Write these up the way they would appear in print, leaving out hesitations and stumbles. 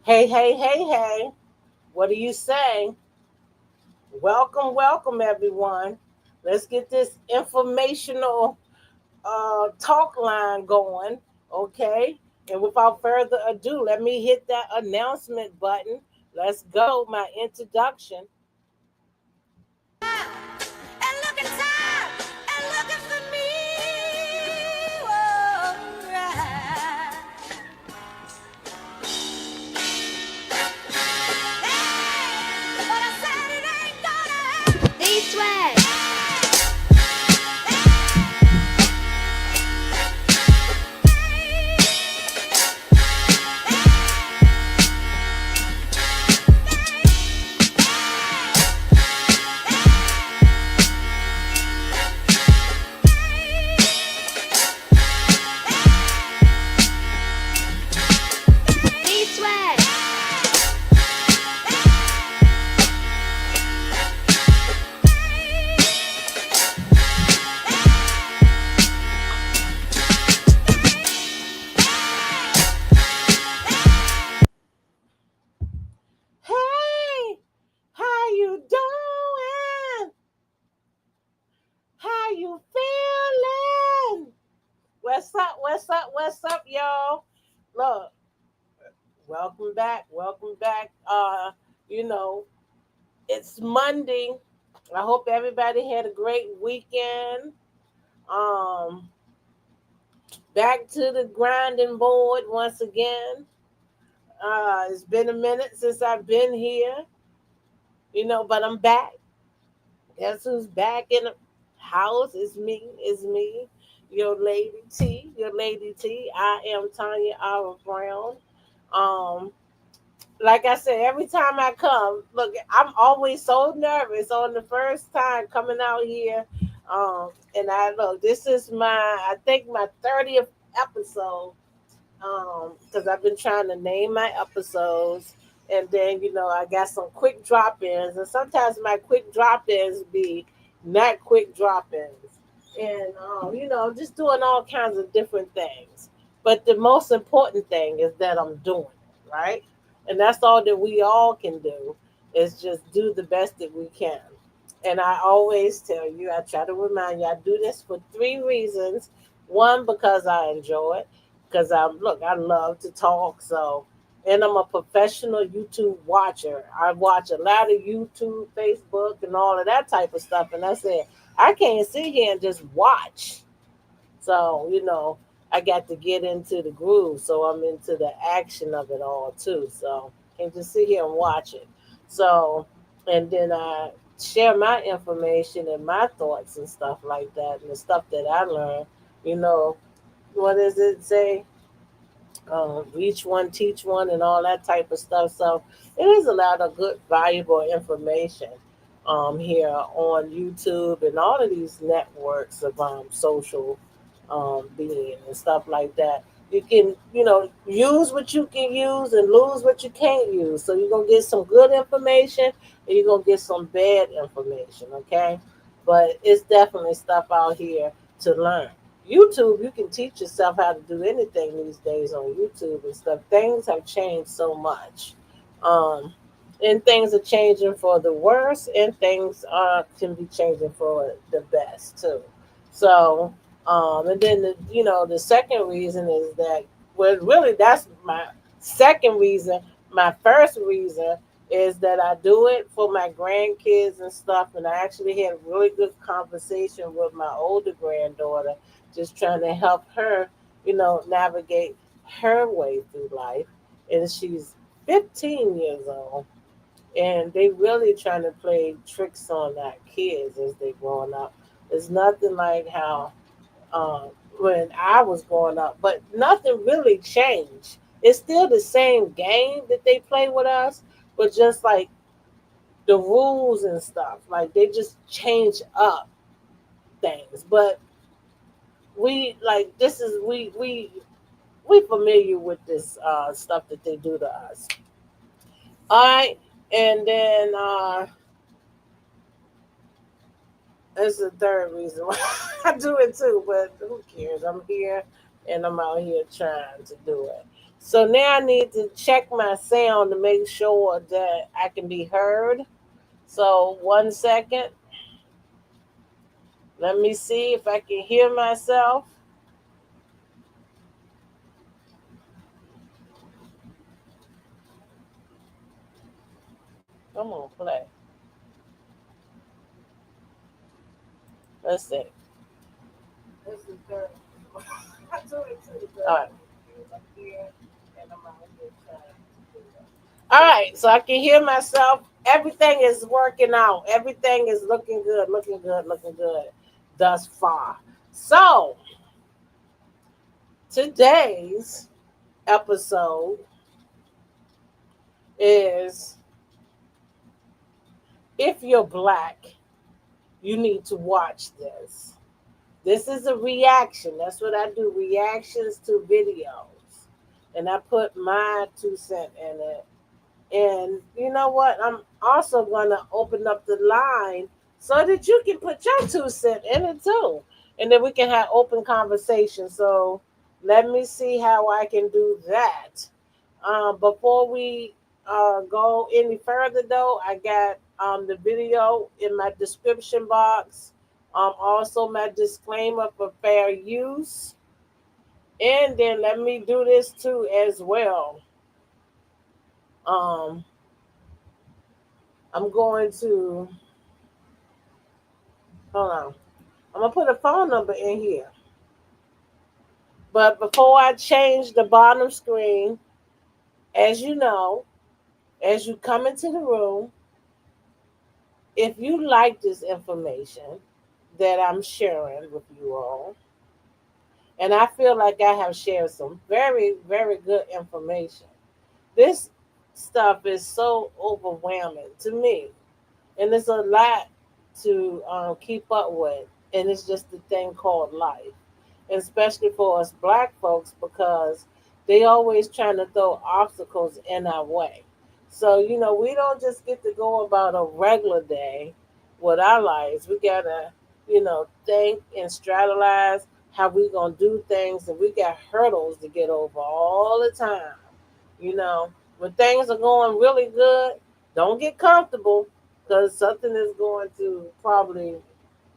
Hey, hey, hey, hey. What do you say? Welcome, welcome, everyone. Let's get this informational talk line going, okay? And without further ado, let me hit that announcement button. Let's go. My introduction. And looking tired and looking for me. Oh, right. Hey, but I said it ain't gonna happen. East West. East West. Hey, how you doing? How you feeling? What's up? What's up? What's up, y'all? Look, welcome back. Welcome back. You know, it's Monday. I hope everybody had a great weekend. Um, Back to the grinding board once again. It's been a minute since I've been here, but I'm back. Guess who's back in the house? It's me. It's me, your lady T. Your lady T. I am Tanya R. Brown. Um, like I said, every time I come, look, I'm always so nervous on the first time coming out here. And I look, this is I think my 30th episode. Because I've been trying to name my episodes, and then I got some quick drop-ins, and sometimes my quick drop-ins be not quick drop-ins, and just doing all kinds of different things. But the most important thing is that I'm doing it right, and that's all that we all can do is just do the best that we can. And I always tell you, I try to remind you, I do this for three reasons. One, because I enjoy it, because I love to talk. So, and I'm a professional YouTube watcher. I watch a lot of YouTube, Facebook, and all of that type of stuff. And I said I can't sit here and just watch. So, I got to get into the groove. So I'm into the action of it all too. So can't just sit here and watch it. So, and then I share my information and my thoughts and stuff like that, and the stuff that I learned. You know, what does it say? Reach one, teach one, and all that type of stuff. So it is a lot of good, valuable information here on YouTube and all of these networks of social being and stuff like that. You can, use what you can use and lose what you can't use. So you're gonna get some good information and you're gonna get some bad information, okay? But it's definitely stuff out here to learn. YouTube, you can teach yourself how to do anything these days on YouTube and stuff. Things have changed so much. Um, and things are changing for the worse, and things can be changing for the best too. So, and then the second reason is that, well, really that's my second reason. My first reason is that I do it for my grandkids and stuff, and I actually had a really good conversation with my older granddaughter, just trying to help her, navigate her way through life. And she's 15 years old, and they really trying to play tricks on our kids as they growing up. It's nothing like how um, when I was growing up, but nothing really changed. It's still the same game that they play with us, but just like the rules and stuff, like they just change up things. But we like this is we familiar with this stuff that they do to us. All right, and then that's the third reason why I do it too. But who cares? I'm here and I'm out here trying to do it. So now I need to check my sound to make sure that I can be heard. So 1 second. Let me see if I can hear myself. Come on, play. Let's see. This is good. I told it to the all right. All right, so I can hear myself. Everything is working out. Everything is looking good, looking good, looking good thus far. So, today's episode is if you're black, you need to watch this. This is a reaction. That's what I do, reactions to videos. And I put my 2 cents in it. And you know what? I'm also going to open up the line so that you can put your 2 cents in it too. And then we can have open conversation. So let me see how I can do that. Before we go any further, though, I got the video in my description box. Also, my disclaimer for fair use. And then let me do this too as well. Um, I'm going to hold on. I'm gonna put a phone number in here. But before I change the bottom screen, as you know, as you come into the room, if you like this information that I'm sharing with you all, and I feel like I have shared some very, very good information. This stuff is so overwhelming to me, and it's a lot to keep up with, and it's just the thing called life, and especially for us black folks because they always trying to throw obstacles in our way. So we don't just get to go about a regular day with our lives. We gotta think and strategize how we gonna do things, and we got hurdles to get over all the time. You know, when things are going really good, don't get comfortable because something is going to probably,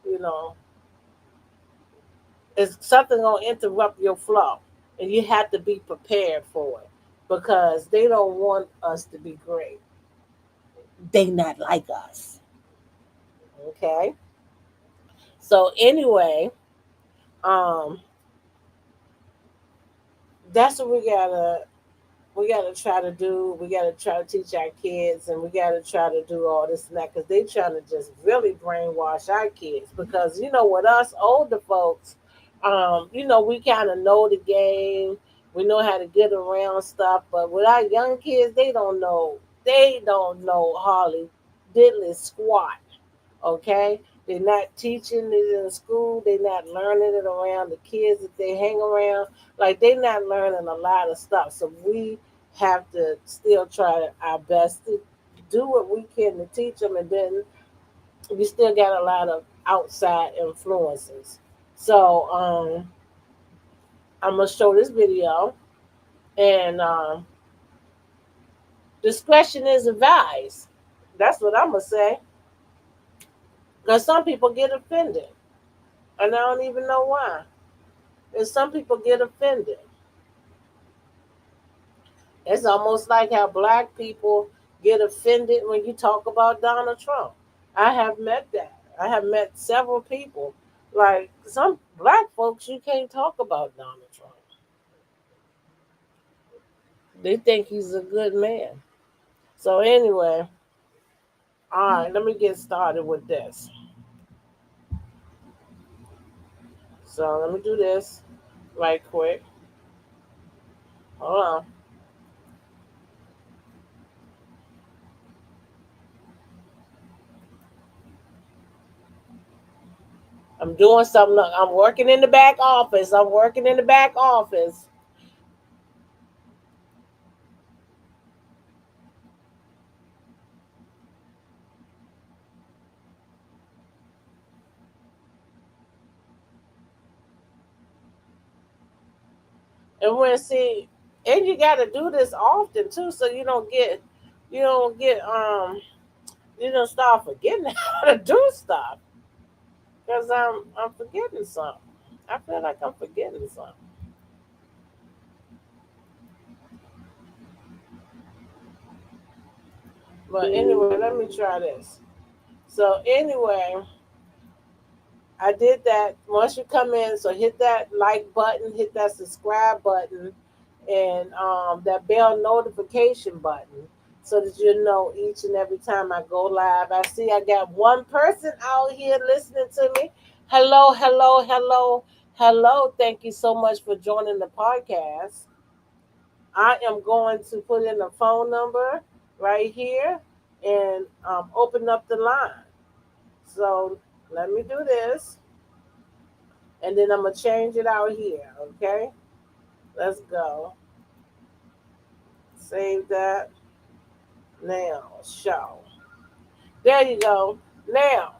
you know, is something going to interrupt your flow. And you have to be prepared for it because they don't want us to be great. They not like us. Okay. So anyway, um, that's what we gotta try to do. We gotta try to teach our kids, and we gotta try to do all this and that because they trying to just really brainwash our kids. Because with us older folks, we kind of know the game. We know how to get around stuff, but with our young kids, they don't know. They don't know hardly diddly squat. Okay, they're not teaching it in school. They're not learning it around the kids that they hang around. Like they're not learning a lot of stuff. So we have to still try our best to do what we can to teach them, and then we still got a lot of outside influences. So I'm gonna show this video, and discretion is advised. That's what I'm gonna say. Because some people get offended, and I don't even know why. And some people get offended. It's almost like how black people get offended when you talk about Donald Trump. I have met that. I have met several people. Like some black folks, you can't talk about Donald Trump. They think he's a good man. So anyway, all right, let me get started with this. So let me do this right quick. Hold on. I'm doing something. I'm working in the back office. I'm working in the back office. And we'll see. And you got to do this often too, so you don't get you don't start forgetting how to do stuff. Because I'm forgetting something. I feel like I'm forgetting something. But anyway, let me try this. So anyway, I did that. Once you come in, so hit that like button, hit that subscribe button, and that bell notification button, so that you know each and every time I go live. I see I got one person out here listening to me. Hello, hello, hello, hello. Thank you so much for joining the podcast. I am going to put in a phone number right here and open up the line. So let me do this, and then I'm gonna change it out here. Okay, let's go. Save that now. Show. There you go. Now,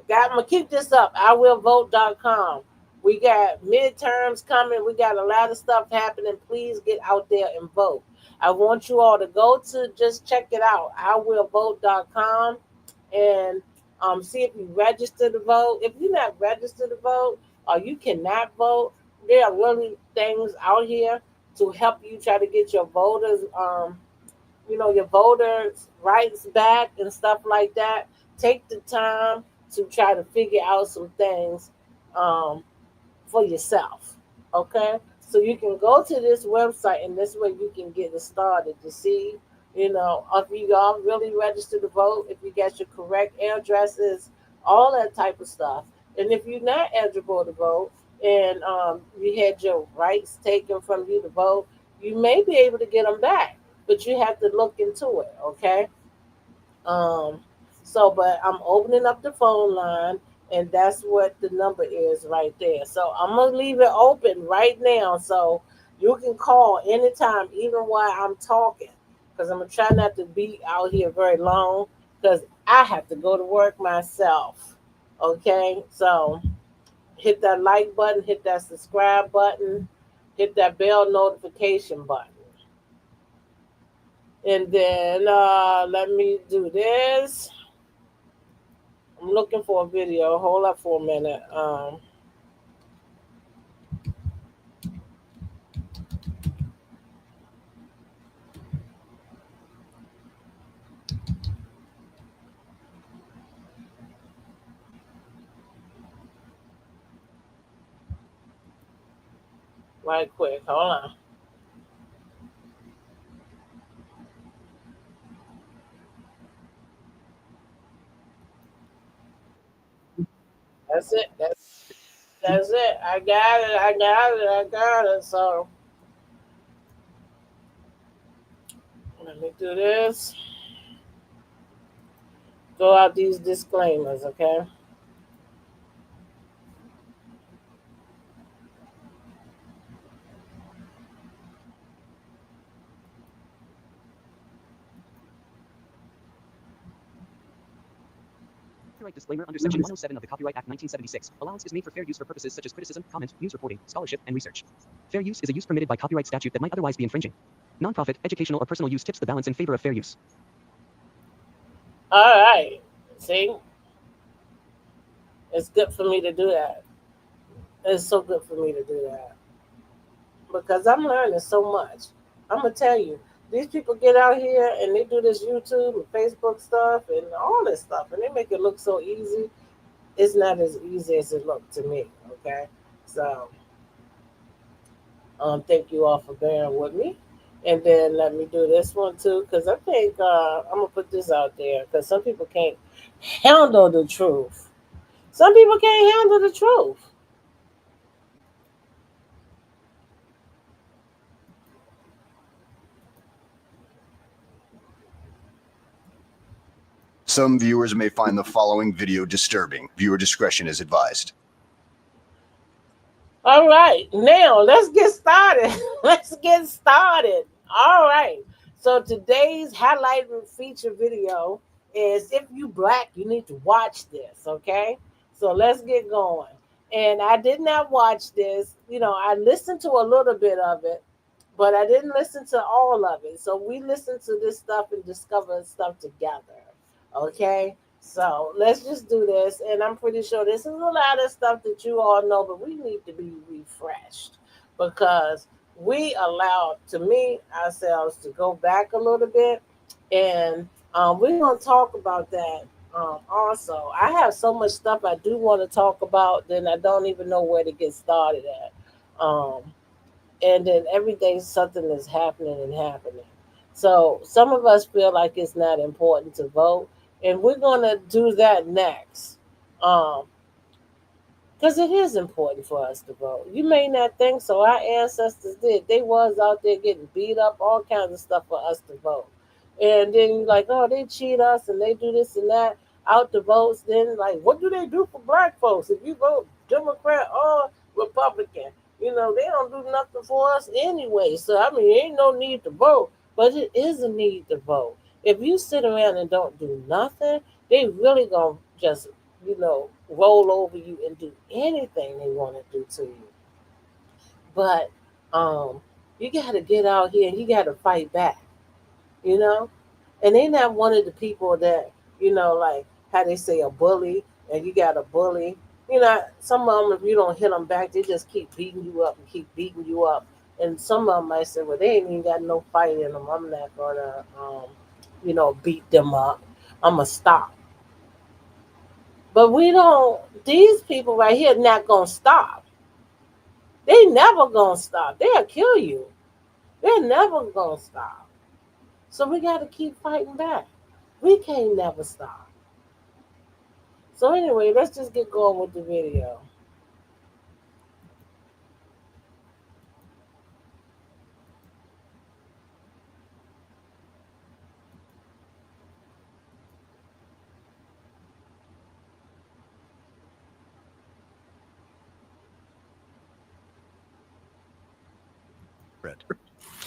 I'm gonna keep this up. IWillVote.com. We got midterms coming. We got a lot of stuff happening. Please get out there and vote. I want you all to go to just check it out. IWillVote.com and see if you register to vote. If you're not registered to vote or you cannot vote, there are really things out here to help you try to get your voters your voters' rights back and stuff like that. Take the time to try to figure out some things um, for yourself. Okay, so you can go to this website, and this way you can get it started to see, if you are really registered to vote, if you got your correct addresses, all that type of stuff. And if you're not eligible to vote, and you had your rights taken from you to vote, you may be able to get them back, but you have to look into it. Okay. Um, but I'm opening up the phone line, and that's what the number is right there. So I'm gonna leave it open right now, so you can call anytime, even while I'm talking, because I'm gonna try not to be out here very long, because I have to go to work myself. Okay, so hit that like button, hit that subscribe button, hit that bell notification button. And then let me do this. I'm looking for a video. Hold up for a minute. Right quick. Hold on. That's it. That's it. I got it. I got it. I got it. So let me do this. Go out these disclaimers, okay? Copyright disclaimer under Section 107 of the Copyright Act 1976. Allowance is made for fair use for purposes such as criticism, comment, news reporting, scholarship, and research. Fair use is a use permitted by copyright statute that might otherwise be infringing. Nonprofit, educational, or personal use tips the balance in favor of fair use. All right. See, it's good for me to do that. It's so good for me to do that because I'm learning so much. I'm gonna tell you, these people get out here and they do this YouTube and Facebook stuff and all this stuff, and they make it look so easy. It's not as easy as it looked to me. Okay, so thank you all for bearing with me. And then let me do this one too, because I think I'm gonna put this out there because some people can't handle the truth. Some people can't handle the truth. Some viewers may find the following video disturbing. Viewer discretion is advised. All right, now let's get started. Let's get started. All right. So today's highlighted feature video is if you black, you need to watch this. Okay. So let's get going. And I did not watch this. I listened to a little bit of it, but I didn't listen to all of it. So we listened to this stuff and discovered stuff together. Okay? So let's just do this. And I'm pretty sure this is a lot of stuff that you all know, but we need to be refreshed because we allowed, to me, ourselves to go back a little bit. And we're going to talk about that also. I have so much stuff I do want to talk about, then I don't even know where to get started at. And then every day something is happening and happening. So some of us feel like it's not important to vote, and we're gonna do that next, because it is important for us to vote. You may not think so. Our ancestors did. They was out there getting beat up, all kinds of stuff for us to vote. And then you're like, oh, they cheat us and they do this and that out the votes. Then like, what do they do for black folks? If you vote Democrat or Republican, they don't do nothing for us anyway. So I mean, ain't no need to vote, but it is a need to vote. If you sit around and don't do nothing, they really gonna just roll over you and do anything they want to do to you. But um, you got to get out here and you got to fight back, you know. And they not one of the people that like how they say a bully, and you got a bully. Some of them, if you don't hit them back, they just keep beating you up and keep beating you up. And some of them might say, well, they ain't even got no fight in them. I'm not gonna, beat them up. I'm gonna stop. But we don't. These people right here not gonna stop. They never gonna stop. They'll kill you. They're never gonna stop. So we got to keep fighting back. We can't never stop. So anyway, let's just get going with the video.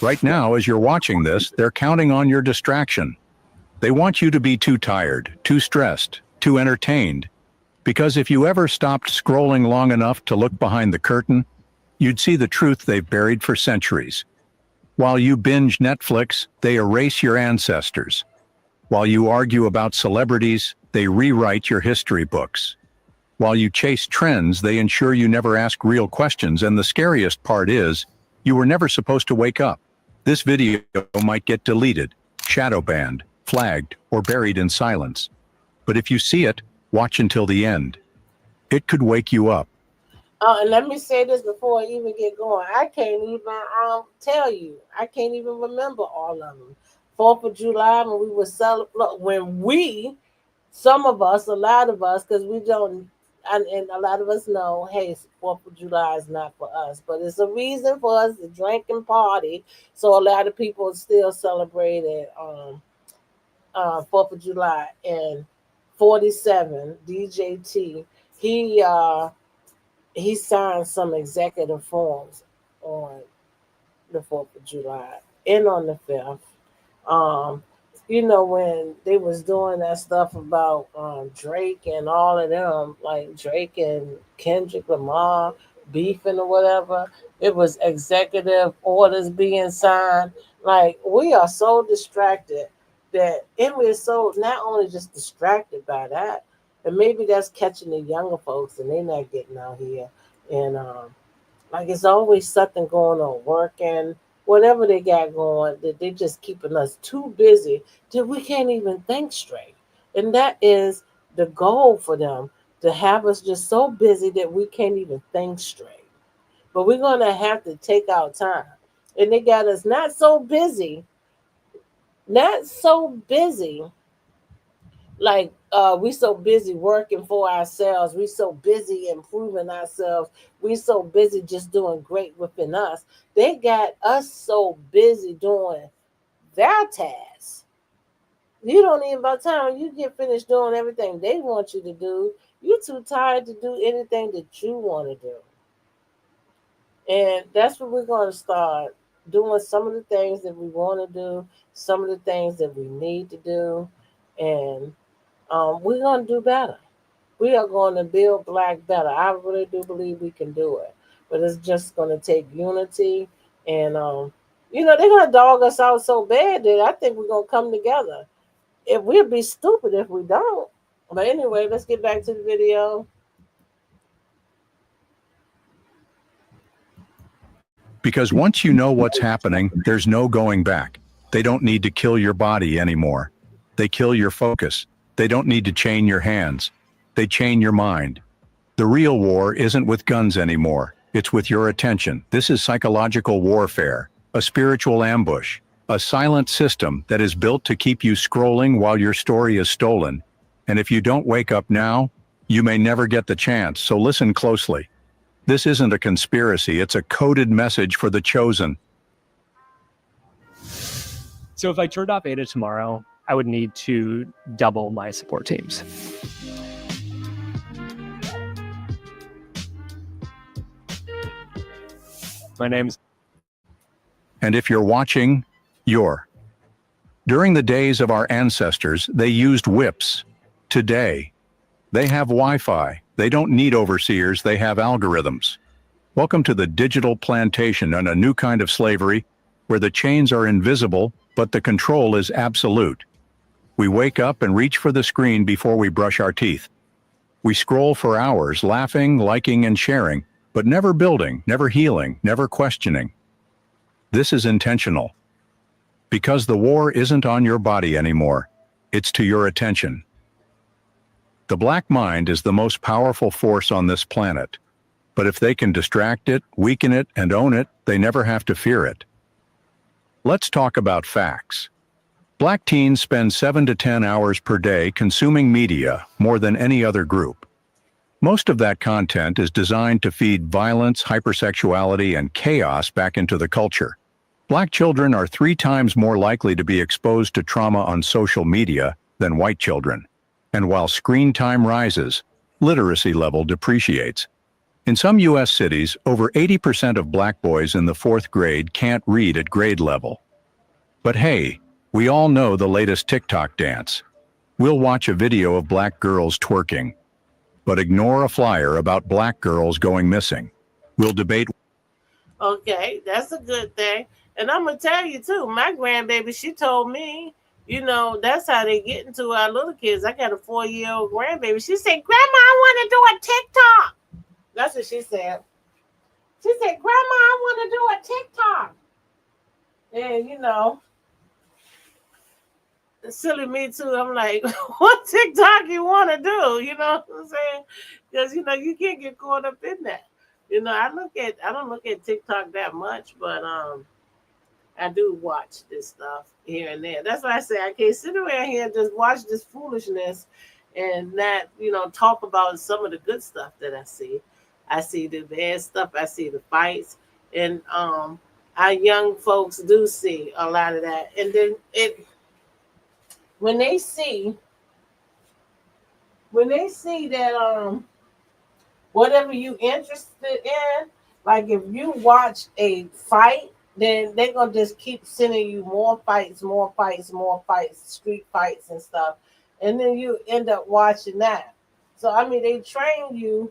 Right now, as you're watching this, they're counting on your distraction. They want you to be too tired, too stressed, too entertained. Because if you ever stopped scrolling long enough to look behind the curtain, you'd see the truth they've buried for centuries. While you binge Netflix, they erase your ancestors. While you argue about celebrities, they rewrite your history books. While you chase trends, they ensure you never ask real questions, and the scariest part is, you were never supposed to wake up. This video might get deleted, shadow banned, flagged, or buried in silence. But if you see it, watch until the end. It could wake you up. Oh, and let me say this before I even get going. I can't even tell you. I can't even remember all of them. 4th of July when we were some of us, a lot of us, because we don't, and a lot of us know, hey, 4th of July is not for us, but it's a reason for us to drink and party. So a lot of people still celebrated 4th of July. And 47 DJT, he signed some executive forms on the 4th of July and on the 5th. When they was doing that stuff about Drake and all of them, like Drake and Kendrick Lamar beefing or whatever, it was executive orders being signed. Like, we are so distracted and we're so not only just distracted by that, and maybe that's catching the younger folks and they're not getting out here. And like, it's always something going on, working, whatever they got going, that they just keeping us too busy that we can't even think straight. And that is the goal for them, to have us just so busy that we can't even think straight. But we're gonna have to take our time. And they got us not so busy like we so busy working for ourselves, we so busy improving ourselves, we so busy just doing great within us. They got us so busy doing their tasks. You don't even, by the time you get finished doing everything they want you to do, you're too tired to do anything that you want to do. And that's what we're going to start doing, some of the things that we want to do, some of the things that we need to do. And we're going to do better. We are going to build Black better. I really do believe we can do it. But it's just going to take unity and You know, they're gonna dog us out so bad that I think we're gonna come together. If we'll be stupid if we don't. But anyway, let's get back to the video. Because once you know what's happening, there's no going back. They don't need to kill your body anymore. They kill your focus. They don't need to chain your hands. They chain your mind. The real war isn't with guns anymore. It's with your attention. This is psychological warfare, a spiritual ambush, a silent system that is built to keep you scrolling while your story is stolen. And if you don't wake up now, you may never get the chance, so listen closely. This isn't a conspiracy, it's a coded message for the chosen. So if I turned off Ada tomorrow, I would need to double my support teams. My name's... And if you're watching, you're. During the days of our ancestors, they used whips. Today, they have Wi-Fi. They don't need overseers, they have algorithms. Welcome to the digital plantation and a new kind of slavery where the chains are invisible, but the control is absolute. We wake up and reach for the screen before we brush our teeth. We scroll for hours, laughing, liking, and sharing, but never building, never healing, never questioning. This is intentional. Because the war isn't on your body anymore, it's to your attention. The black mind is the most powerful force on this planet, but if they can distract it, weaken it, and own it, they never have to fear it. Let's talk about facts. Black teens spend 7 to 10 hours per day consuming media, more than any other group. Most of that content is designed to feed violence, hypersexuality, and chaos back into the culture. Black children are 3 times more likely to be exposed to trauma on social media than white children. And while screen time rises, literacy level depreciates. In some U.S. cities, over 80% of black boys in the 4th grade can't read at grade level. But hey, we all know the latest TikTok dance. We'll watch a video of black girls twerking, but ignore a flyer about black girls going missing. We'll debate. Okay, that's a good thing. And I'm gonna tell you too, my grandbaby, she told me, you know, that's how they get into our little kids. I got a 4-year-old grandbaby. She said, Grandma, I want to do a TikTok. That's what she said. She said, Grandma, I want to do a TikTok. And, you know, silly me too. I'm like, what TikTok you want to do? You know what I'm saying? Because, you know, you can't get caught up in that. You know, I don't look at TikTok that much, but I do watch this stuff here and there. That's why I say I can't sit around here and just watch this foolishness and not, you know, talk about some of the good stuff that I see. I see the bad stuff. I see the fights. And our young folks do see a lot of that. And then when they see that whatever you interested in, like if you watch a fight, then they're gonna just keep sending you more fights, street fights and stuff. And then you end up watching that. So I mean, they train you,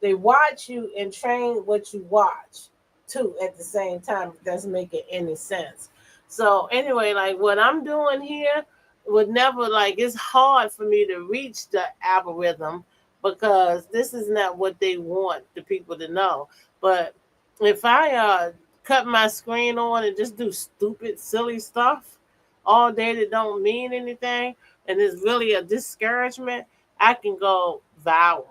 they watch you and train what you watch too at the same time. It doesn't make any sense. So anyway, like what I'm doing here would never, like, it's hard for me to reach the algorithm because this is not what they want the people to know. But if I cut my screen on and just do stupid, silly stuff all day that don't mean anything, and it's really a discouragement, I can go viral.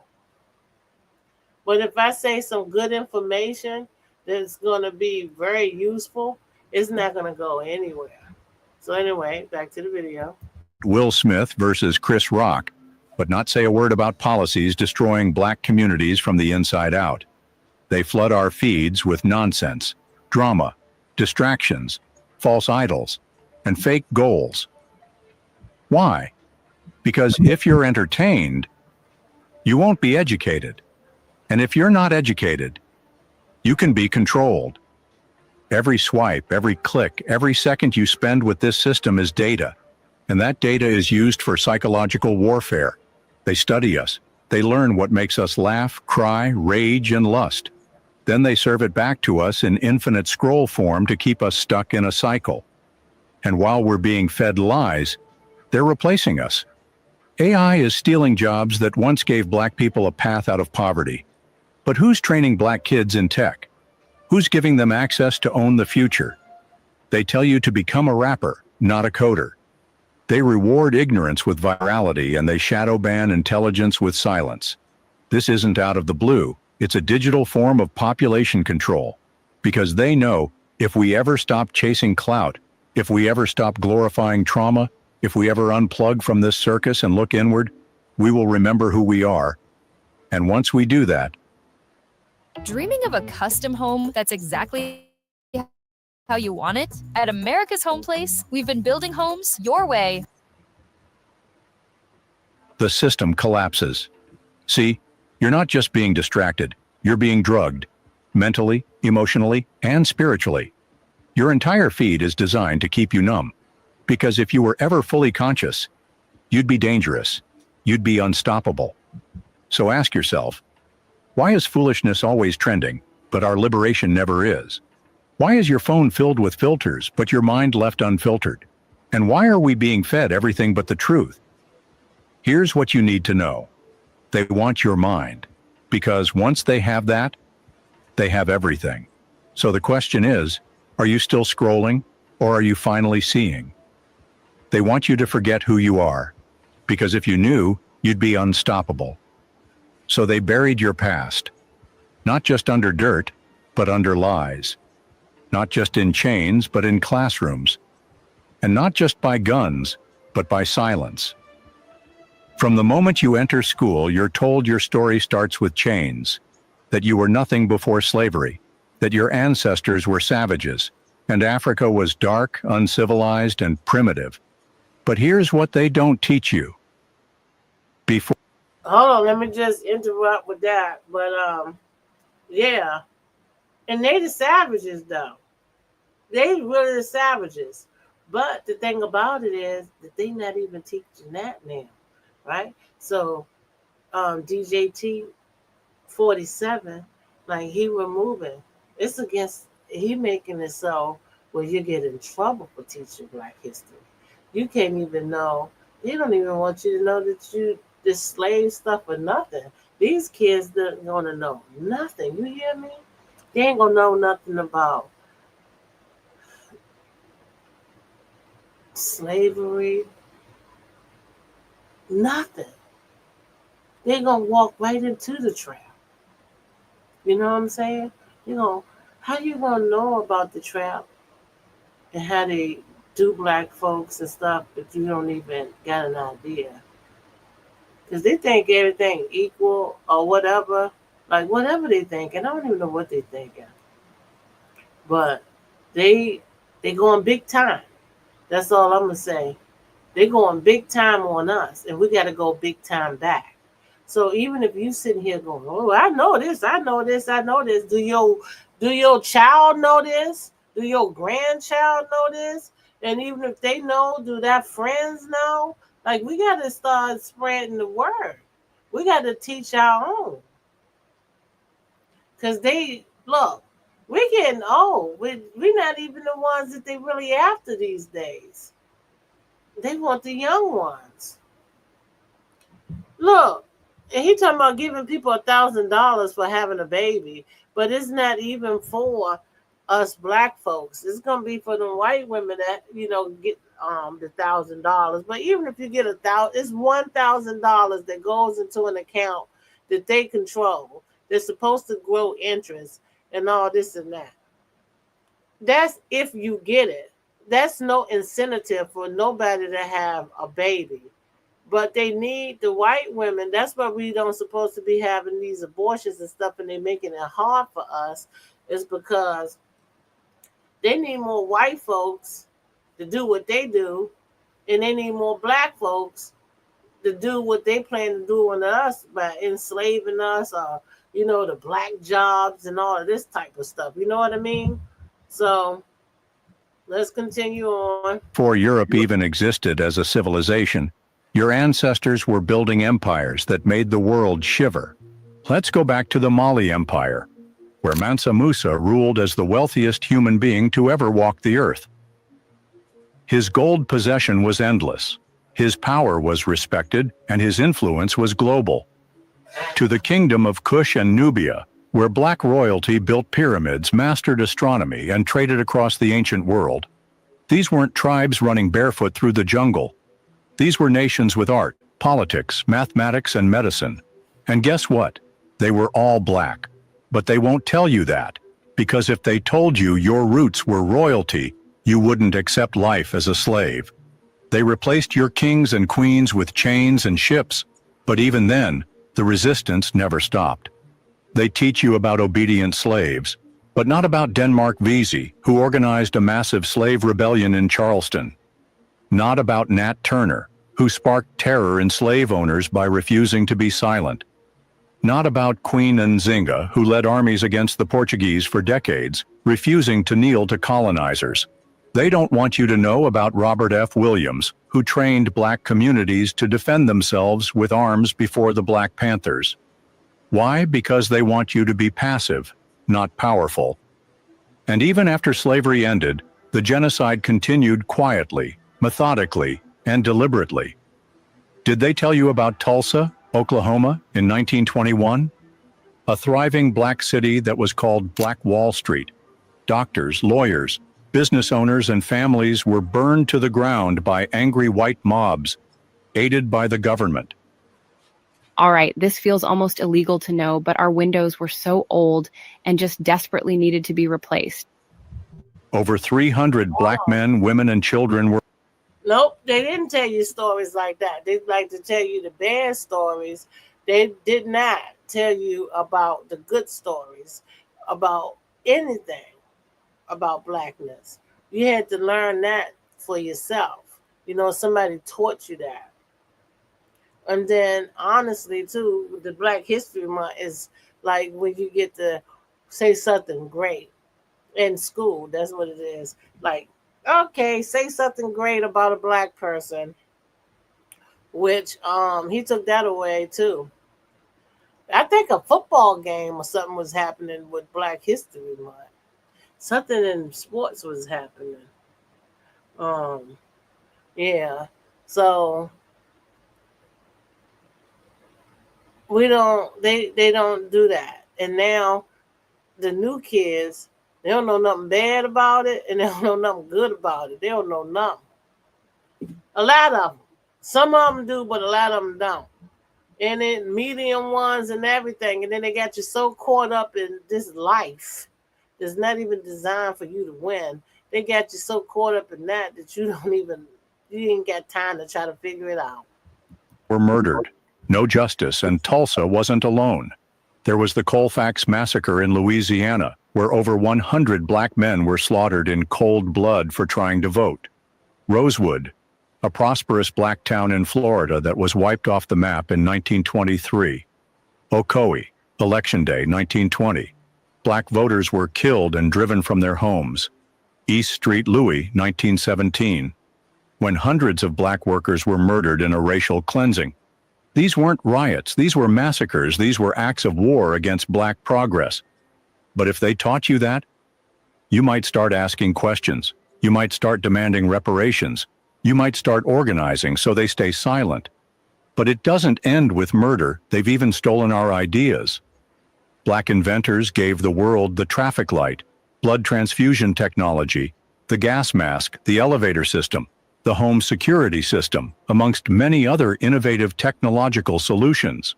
But if I say some good information that's going to be very useful, it's not going to go anywhere. So anyway, back to the video. Will Smith versus Chris Rock, but not say a word about policies destroying black communities from the inside out. They flood our feeds with nonsense, drama, distractions, false idols, and fake goals. Why? Because if you're entertained, you won't be educated. And if you're not educated, you can be controlled. Every swipe, every click, every second you spend with this system is data. And that data is used for psychological warfare. They study us. They learn what makes us laugh, cry, rage, and lust. Then they serve it back to us in infinite scroll form to keep us stuck in a cycle. And while we're being fed lies, they're replacing us. AI is stealing jobs that once gave black people a path out of poverty. But who's training black kids in tech? Who's giving them access to own the future? They tell you to become a rapper, not a coder. They reward ignorance with virality and they shadow ban intelligence with silence. This isn't out of the blue. It's a digital form of population control. Because they know if we ever stop chasing clout, if we ever stop glorifying trauma, if we ever unplug from this circus and look inward, we will remember who we are. And once we do that, Dreaming of a custom home that's exactly how you want it? At America's Home Place, we've been building homes your way. the system collapses. See, you're not just being distracted, you're being drugged, mentally, emotionally, and spiritually. Your entire feed is designed to keep you numb. Because if you were ever fully conscious, you'd be dangerous. You'd be unstoppable. So ask yourself, why is foolishness always trending, but our liberation never is? Why is your phone filled with filters, but your mind left unfiltered? And why are we being fed everything but the truth? Here's what you need to know. They want your mind, because once they have that, they have everything. So the question is, are you still scrolling, or are you finally seeing? They want you to forget who you are, because if you knew, you'd be unstoppable. So they buried your past, not just under dirt, but under lies. Not just in chains, but in classrooms. And not just by guns, but by silence. From the moment you enter school, you're told your story starts with chains, that you were nothing before slavery, that your ancestors were savages, and Africa was dark, uncivilized, and primitive. But here's what they don't teach you. Before Hold on, let me just interrupt with that. But yeah. And they the savages though. They really the savages. But the thing about it is that they not even teaching that now. Right? So DJT 47, like he removing, it's against, he making it so where you get in trouble for teaching Black history. You can't even know, they don't even want you to know that you this slave stuff or nothing. These kids don't gonna know nothing. You hear me? They ain't gonna know nothing about slavery. Nothing. They're gonna walk right into the trap. You know what I'm saying? You know, how you gonna know about the trap and how they do Black folks and stuff if you don't even got an idea? Because they think everything equal or whatever. Like whatever they think, and I don't even know what they thinking. But they going big time. That's all I'm gonna say. They going big time on us, and we gotta go big time back. So even if you sitting here going, oh, I know this, I know this, I know this. Do your child know this? Do your grandchild know this? And even if they know, do their friends know? Like, we got to start spreading the word. We got to teach our own. Because they, look, we're getting old. We're not even the ones that they really after these days. They want the young ones. Look, and he talking about giving people $1,000 for having a baby, but it's not even for us Black folks. It's gonna be for the white women that get the $1,000. But even if you get $1,000, it's $1,000 that goes into an account that they control. They're supposed to grow interest and all this and that. That's if you get it. That's no incentive for nobody to have a baby. But they need the white women. That's why we don't supposed to be having these abortions and stuff, and they're making it hard for us, is because they need more white folks to do what they do, and they need more Black folks to do what they plan to do on us by enslaving us, or the Black jobs and all of this type of stuff. You know what I mean? So let's continue on. before Europe even existed as a civilization, your ancestors were building empires that made the world shiver. Let's go back to the Mali Empire. where Mansa Musa ruled as the wealthiest human being to ever walk the earth. His gold possession was endless, his power was respected, and his influence was global. To the kingdom of Kush and Nubia, where black royalty built pyramids, mastered astronomy, and traded across the ancient world. These weren't tribes running barefoot through the jungle. These were nations with art, politics, mathematics, and medicine. And guess what? They were all black. But they won't tell you that, because if they told you your roots were royalty, you wouldn't accept life as a slave. They replaced your kings and queens with chains and ships, but even then, the resistance never stopped. They teach you about obedient slaves, but not about Denmark Vesey, who organized a massive slave rebellion in Charleston. Not about Nat Turner, who sparked terror in slave owners by refusing to be silent. Not about Queen Nzinga, who led armies against the Portuguese for decades, refusing to kneel to colonizers. They don't want you to know about Robert F. Williams, who trained black communities to defend themselves with arms before the Black Panthers. Why? Because they want you to be passive, not powerful. And even after slavery ended, the genocide continued quietly, methodically, and deliberately. Did they tell you about Tulsa, Oklahoma, in 1921? A thriving black city that was called Black Wall Street. Doctors, lawyers, business owners, and families were burned to the ground by angry white mobs, aided by the government. All right, this feels almost illegal to know, but our windows were so old and just desperately needed to be replaced. Over 300 black men, women, and children were. Nope, they didn't tell you stories like that. They like to tell you the bad stories. They did not tell you about the good stories, about anything about blackness. You had to learn that for yourself. You know, somebody taught you that. And then, honestly, too, the Black History Month is like when you get to say something great in school. That's what it is. Like, okay, say something great about a black person, which he took that away too. I think a football game or something was happening with Black History Month. Something in sports was happening. Yeah. So they don't do that. And now the new kids, they don't know nothing bad about it, and they don't know nothing good about it. They don't know nothing. A lot of them. Some of them do, but a lot of them don't. And then medium ones and everything. And then they got you so caught up in this life that's not even designed for you to win. They got you so caught up in that you ain't got time to try to figure it out. Were murdered. No justice, and Tulsa wasn't alone. There was the Colfax Massacre in Louisiana, where over 100 black men were slaughtered in cold blood for trying to vote. Rosewood, a prosperous black town in Florida that was wiped off the map in 1923. Ocoee, Election Day, 1920. Black voters were killed and driven from their homes. East Street, Louis, 1917, when hundreds of black workers were murdered in a racial cleansing. These weren't riots, these were massacres, these were acts of war against black progress. But if they taught you that, you might start asking questions. You might start demanding reparations. You might start organizing so they stay silent. But it doesn't end with murder. They've even stolen our ideas. Black inventors gave the world the traffic light, blood transfusion technology, the gas mask, the elevator system, the home security system, amongst many other innovative technological solutions.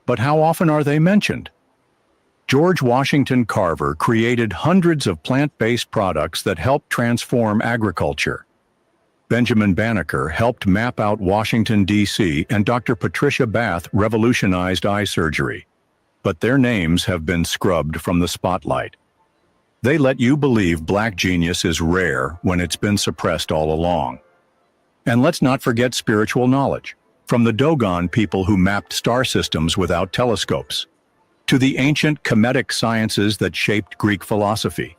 But how often are they mentioned? George Washington Carver created hundreds of plant-based products that helped transform agriculture. Benjamin Banneker helped map out Washington, D.C., and Dr. Patricia Bath revolutionized eye surgery. But their names have been scrubbed from the spotlight. They let you believe black genius is rare when it's been suppressed all along. And let's not forget spiritual knowledge, from the Dogon people who mapped star systems without telescopes, to the ancient Kemetic sciences that shaped Greek philosophy,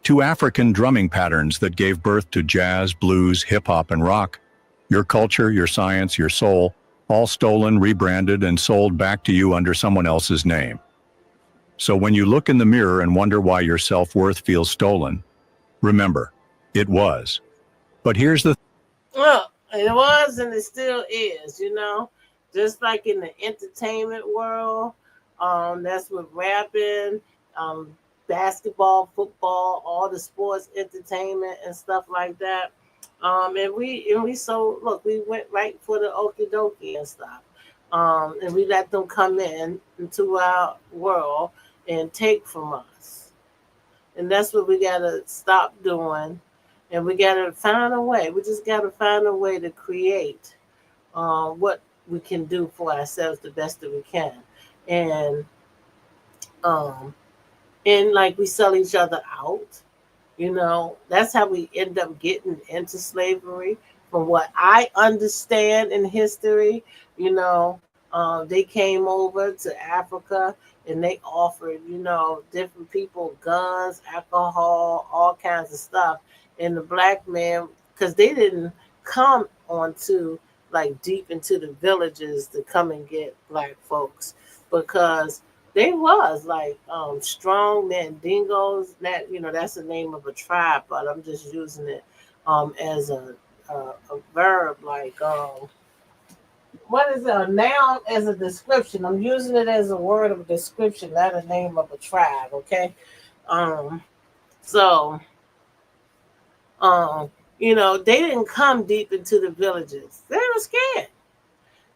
to African drumming patterns that gave birth to jazz, blues, hip-hop, and rock. Your culture, your science, your soul, all stolen, rebranded, and sold back to you under someone else's name. So when you look in the mirror and wonder why your self-worth feels stolen, remember, it was. But here's the Well, it was and it still is, you know, just like in the entertainment world. That's with rapping, basketball, football, all the sports, entertainment, and stuff like that. And we so look, we went right for the okie dokie and stuff. And we let them come in into our world and take from us. And that's what we gotta stop doing. And we gotta find a way. We just gotta find a way to create what we can do for ourselves the best that we can. And like we sell each other out, you know, that's how we end up getting into slavery. From what I understand in history, you know, they came over to Africa and they offered, you know, different people guns, alcohol, all kinds of stuff. And the black man, because they didn't come onto like deep into the villages to come and get black folks, because they was like strong Mandingos. That, you know, that's the name of a tribe, but I'm just using it as a verb, like what is a noun as a description. I'm using it as a word of description, not a name of a tribe. Okay, so you know, they didn't come deep into the villages. They were scared,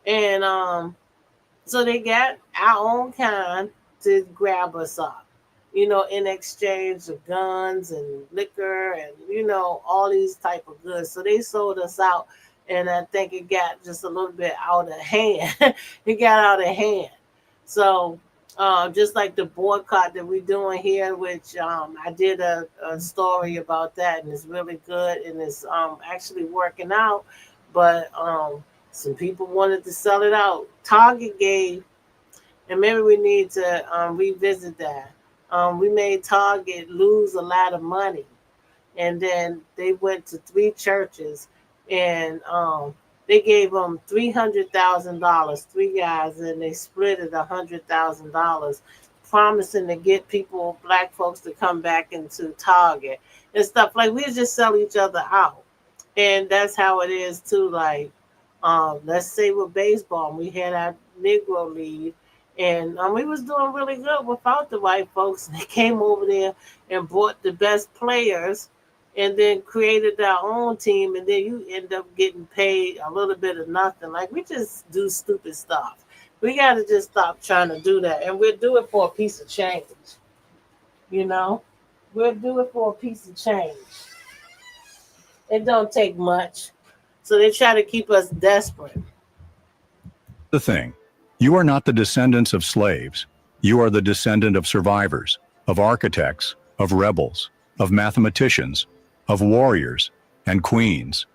and so they got our own kind to grab us up, you know, in exchange of guns and liquor and, you know, all these type of goods. So they sold us out, and I think it got just a little bit out of hand. It got out of hand. So just like the boycott that we're doing here, which I did a story about that, and it's really good, and it's actually working out. But some people wanted to sell it out. Target gave, and maybe we need to revisit that. We made Target lose a lot of money, and then they went to 3 churches, and they gave them $300,000, 3 guys, and they split it $100,000, promising to get people, black folks, to come back into Target and stuff. Like, we just sell each other out, and that's how it is too. Like, let's say with baseball, we had our Negro League, and we was doing really good without the white folks. They came over there and brought the best players, and then created their own team, and then you end up getting paid a little bit of nothing. Like, we just do stupid stuff. We got to just stop trying to do that, and we'll do it for a piece of change. You know, we'll do it for a piece of change. It don't take much. So they try to keep us desperate. thing. You are not the descendants of slaves. You are the descendant of survivors, of architects, of rebels, of mathematicians, of warriors, and queens.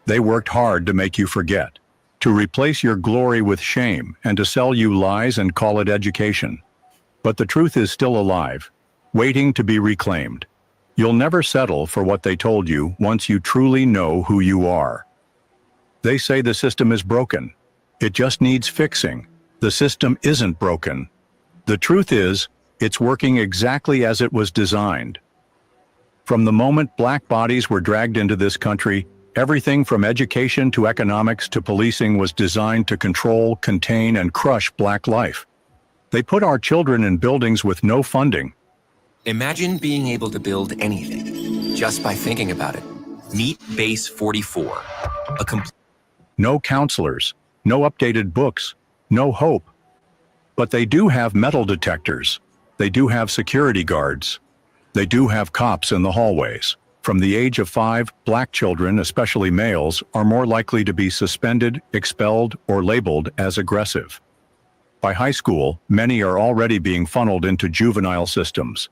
They worked hard to make you forget, to replace your glory with shame, and to sell you lies and call it education. But the truth is still alive, waiting to be reclaimed. You'll never settle for what they told you once you truly know who you are. They say the system is broken. It just needs fixing. The system isn't broken. The truth is, it's working exactly as it was designed. From the moment black bodies were dragged into this country, everything from education to economics to policing was designed to control, contain, and crush black life. They put our children in buildings with no funding. Imagine being able to build anything just by thinking about it. Meet Base 44, a complete. No counselors, no updated books, no hope. But they do have metal detectors. They do have security guards. They do have cops in the hallways. From the age of 5, black children, especially males, are more likely to be suspended, expelled, or labeled as aggressive. By high school, many are already being funneled into juvenile systems.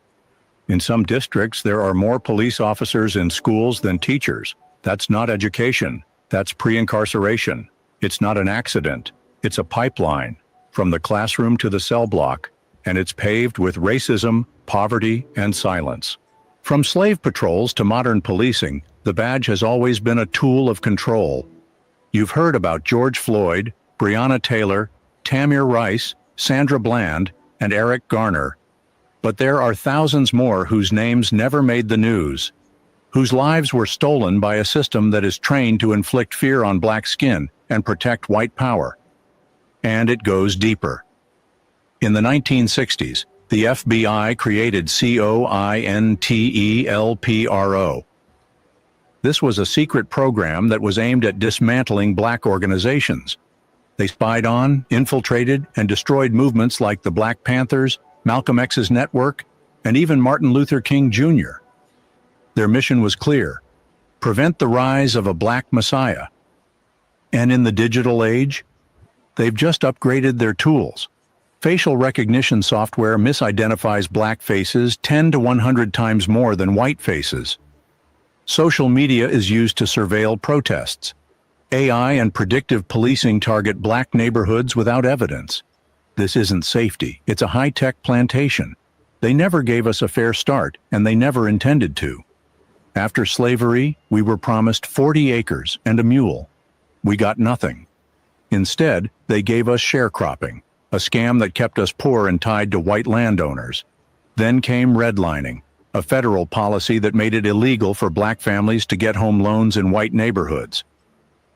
In some districts, there are more police officers in schools than teachers. That's not education. That's pre-incarceration. It's not an accident. It's a pipeline from the classroom to the cell block, and it's paved with racism, poverty, and silence. From slave patrols to modern policing, the badge has always been a tool of control. You've heard about George Floyd, Breonna Taylor, Tamir Rice, Sandra Bland, and Eric Garner. But there are thousands more whose names never made the news, whose lives were stolen by a system that is trained to inflict fear on black skin and protect white power. And it goes deeper. In the 1960s, the FBI created COINTELPRO. This was a secret program that was aimed at dismantling black organizations. They spied on, infiltrated, and destroyed movements like the Black Panthers, Malcolm X's network, and even Martin Luther King Jr. Their mission was clear: prevent the rise of a black messiah. And in the digital age, they've just upgraded their tools. Facial recognition software misidentifies black faces 10 to 100 times more than white faces. Social media is used to surveil protests. AI and predictive policing target black neighborhoods without evidence. This isn't safety, it's a high-tech plantation. They never gave us a fair start, and they never intended to. After slavery, we were promised 40 acres and a mule. We got nothing. Instead, they gave us sharecropping, a scam that kept us poor and tied to white landowners. Then came redlining, a federal policy that made it illegal for black families to get home loans in white neighborhoods.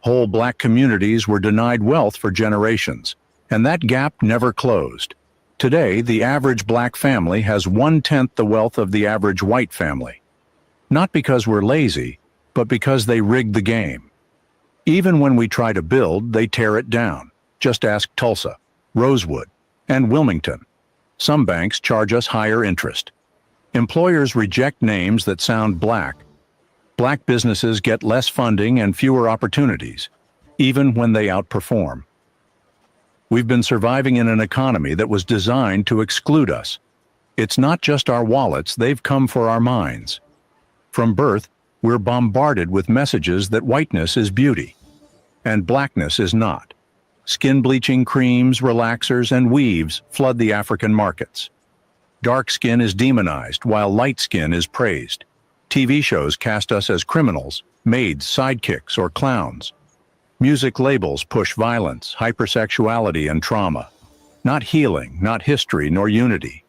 Whole black communities were denied wealth for generations, and that gap never closed. Today, the average black family has 1/10 the wealth of the average white family. Not because we're lazy, but because they rigged the game. Even when we try to build, they tear it down. Just ask Tulsa, Rosewood, and Wilmington. Some banks charge us higher interest. Employers reject names that sound black. Black businesses get less funding and fewer opportunities, even when they outperform. We've been surviving in an economy that was designed to exclude us. It's not just our wallets, they've come for our minds. From birth, we're bombarded with messages that whiteness is beauty, and blackness is not. Skin-bleaching creams, relaxers, and weaves flood the African markets. Dark skin is demonized, while light skin is praised. TV shows cast us as criminals, maids, sidekicks, or clowns. Music labels push violence, hypersexuality, and trauma. Not healing, not history, nor unity.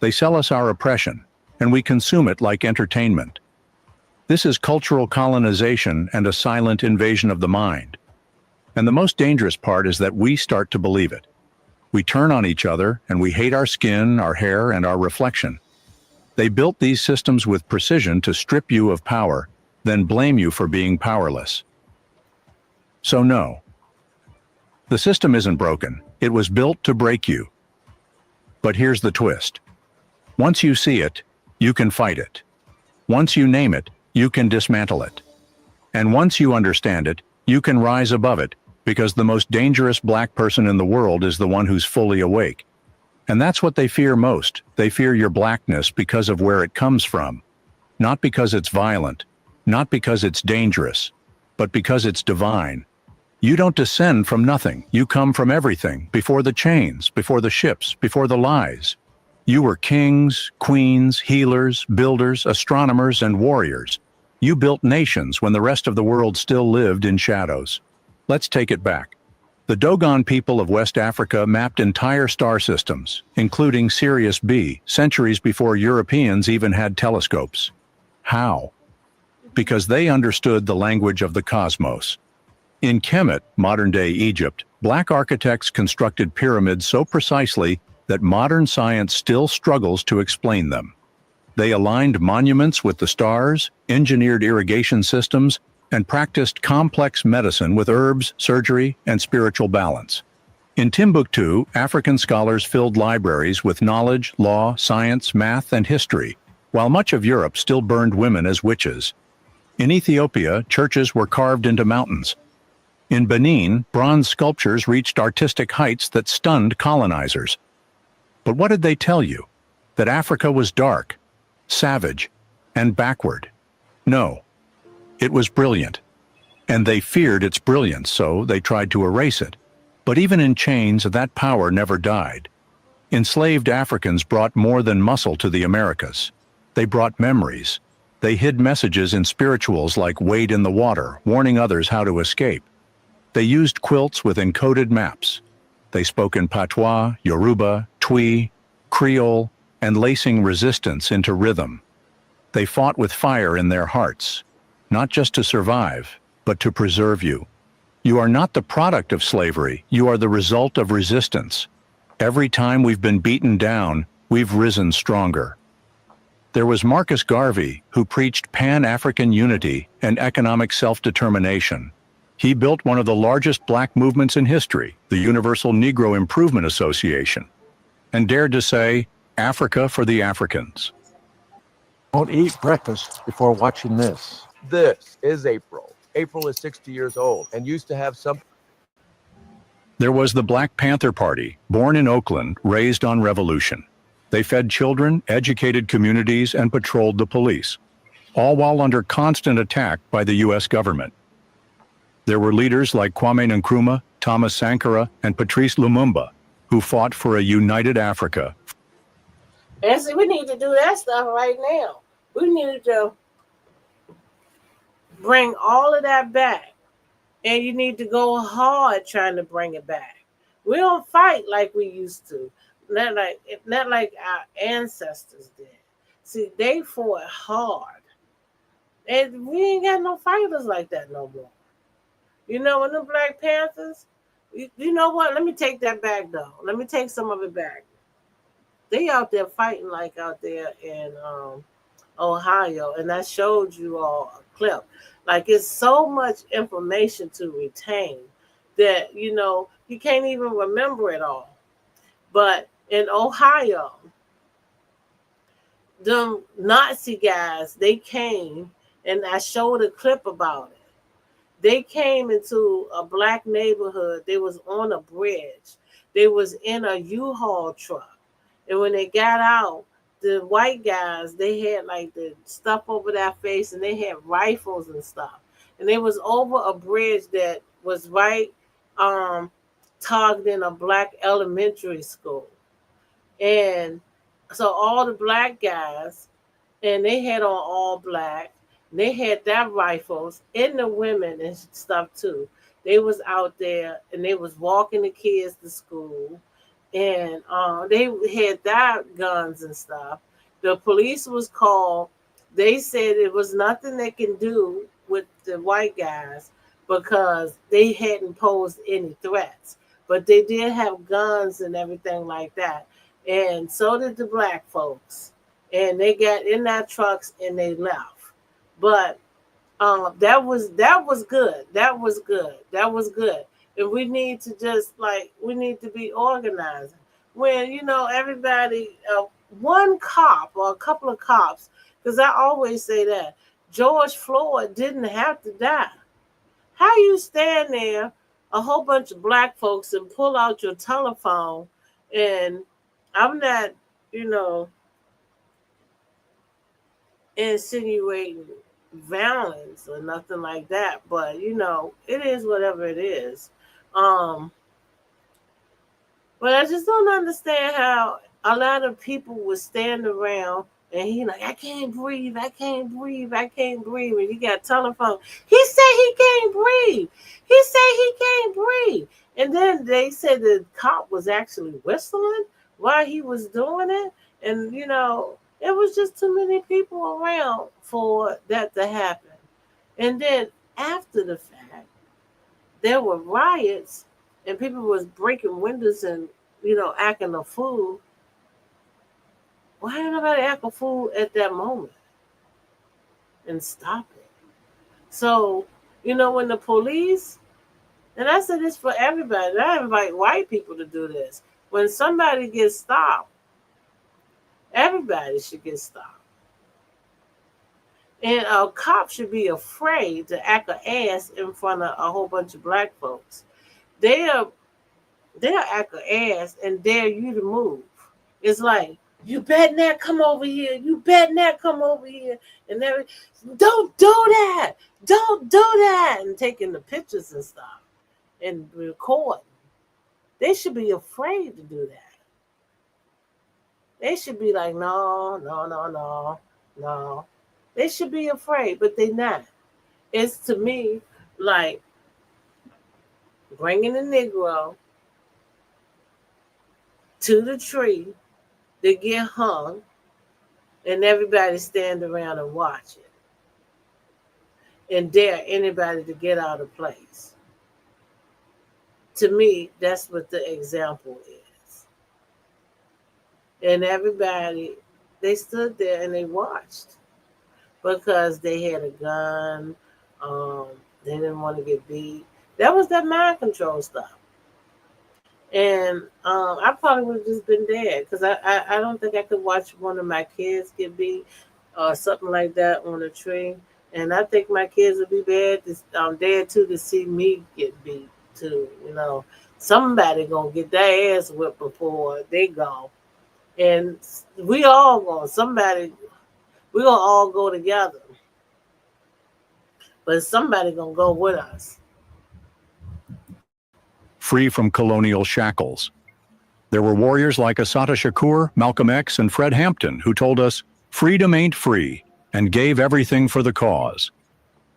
They sell us our oppression, and we consume it like entertainment. This is cultural colonization and a silent invasion of the mind. And the most dangerous part is that we start to believe it. We turn on each other, and we hate our skin, our hair, and our reflection. They built these systems with precision to strip you of power, then blame you for being powerless. So no. The system isn't broken. It was built to break you. But here's the twist. Once you see it, you can fight it. Once you name it, you can dismantle it. And once you understand it, you can rise above it, because the most dangerous black person in the world is the one who's fully awake. And that's what they fear most. They fear your blackness because of where it comes from. Not because it's violent, not because it's dangerous, but because it's divine. You don't descend from nothing. You come from everything, before the chains, before the ships, before the lies. You were kings, queens, healers, builders, astronomers, and warriors. You built nations when the rest of the world still lived in shadows. Let's take it back. The Dogon people of West Africa mapped entire star systems, including Sirius B, centuries before Europeans even had telescopes. How? Because they understood the language of the cosmos. In Kemet, modern-day Egypt, black architects constructed pyramids so precisely that modern science still struggles to explain them. They aligned monuments with the stars, engineered irrigation systems, and practiced complex medicine with herbs, surgery, and spiritual balance. In Timbuktu, African scholars filled libraries with knowledge, law, science, math, and history, while much of Europe still burned women as witches. In Ethiopia, churches were carved into mountains. In Benin, bronze sculptures reached artistic heights that stunned colonizers. But what did they tell you? That Africa was dark, savage, and backward? No. It was brilliant. And they feared its brilliance, so they tried to erase it. But even in chains, that power never died. Enslaved Africans brought more than muscle to the Americas. They brought memories. They hid messages in spirituals like wade in the water, warning others how to escape. They used quilts with encoded maps. They spoke in patois, Yoruba, Twi, Creole, and lacing resistance into rhythm. They fought with fire in their hearts, not just to survive, but to preserve you. You are not the product of slavery, you are the result of resistance. Every time we've been beaten down, we've risen stronger. There was Marcus Garvey, who preached Pan-African unity and economic self-determination. He built one of the largest black movements in history, the Universal Negro Improvement Association, and dared to say, Africa for the Africans. Don't eat breakfast before watching this. This is April. April is 60 years old and used to have some. There was the Black Panther Party, born in Oakland, raised on revolution. They fed children, educated communities, and patrolled the police, all while under constant attack by the U.S. government. There were leaders like Kwame Nkrumah, Thomas Sankara, and Patrice Lumumba, who fought for a united Africa. And see, we need to do that stuff right now. We need to bring all of that back. And you need to go hard trying to bring it back. We don't fight like we used to. Not like our ancestors did. See, they fought hard. And we ain't got no fighters like that no more. You know, when the Black Panthers, you know what? Let me take that back, though. Let me take some of it back. They out there fighting like out there in Ohio, and I showed you all a clip. Like, it's so much information to retain that, you know, you can't even remember it all. But in Ohio, them Nazi guys, they came, and I showed a clip about it. They came into a black neighborhood. They was on a bridge. They was in a U-Haul truck. And when they got out, the white guys, they had like the stuff over their face, and they had rifles and stuff. And they was over a bridge that was right targeting a black elementary school. And so all the black guys, and they had on all black, they had their rifles, and the women and stuff too. They was out there, and they was walking the kids to school, and they had their guns and stuff. The police was called. They said it was nothing they can do with the white guys because they hadn't posed any threats. But they did have guns and everything like that. And so did the black folks. And they got in their trucks and they left. But that was good. That was good. That was good. And we need to we need to be organizing. When, you know, everybody, one cop or a couple of cops, because I always say that, George Floyd didn't have to die. How you stand there, a whole bunch of black folks, and pull out your telephone, and I'm not, you know, insinuating violence or nothing like that, but you know, it is whatever it is. But I just don't understand how a lot of people would stand around and he like, I can't breathe, I can't breathe, I can't breathe. And he got telephone. He said he can't breathe. He said he can't breathe. And then they said the cop was actually whistling while he was doing it. And you know, it was just too many people around for that to happen. And then after the fact, there were riots and people was breaking windows and, you know, acting a fool. Why didn't nobody act a fool at that moment and stop it? So, you know, when the police, and I said this for everybody, and I invite white people to do this. When somebody gets stopped, everybody should get stopped. And a cop should be afraid to act an ass in front of a whole bunch of black folks. They'll act an ass and dare you to move. It's like, you better not come over here. You better not come over here. And don't do that. Don't do that. And taking the pictures and stuff and recording. They should be afraid to do that. They should be like, no. They should be afraid, but they're not. It's to me like bringing a Negro to the tree they get hung, and everybody stand around and watch it and dare anybody to get out of place. To me, that's what the example is. And everybody, they stood there and they watched because they had a gun. They didn't want to get beat. That was that mind control stuff. And I probably would have just been dead because I don't think I could watch one of my kids get beat or something like that on a tree. And I think my kids would be dead too to see me get beat too. You know, somebody gonna get their ass whipped before they go, and we all gonna we gonna all go together, but somebody gonna go with us. Free from colonial shackles. There were warriors like Assata Shakur, Malcolm X, and Fred Hampton who told us, freedom ain't free, and gave everything for the cause.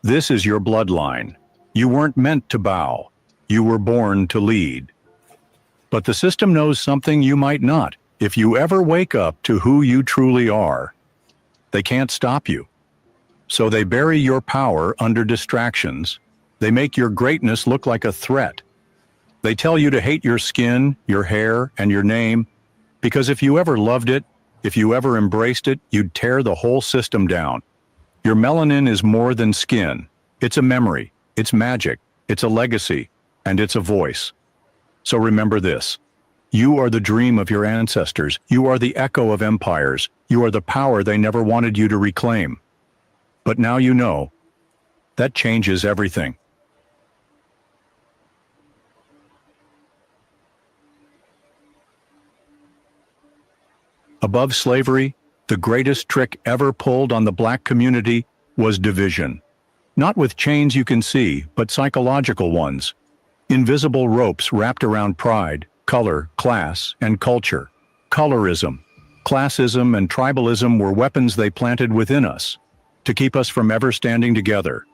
This is your bloodline. You weren't meant to bow. You were born to lead. But the system knows something you might not. If you ever wake up to who you truly are, they can't stop you. So they bury your power under distractions. They make your greatness look like a threat. They tell you to hate your skin, your hair, and your name, because if you ever loved it, if you ever embraced it, you'd tear the whole system down. Your melanin is more than skin. It's a memory, it's magic, it's a legacy, and it's a voice. So remember this. You are the dream of your ancestors. You are the echo of empires. You are the power they never wanted you to reclaim. But now you know. That changes everything. Above slavery, the greatest trick ever pulled on the black community was division. Not with chains you can see, but psychological ones. Invisible ropes wrapped around pride, color, class, and culture. Colorism, classism, and tribalism were weapons they planted within us to keep us from ever standing together.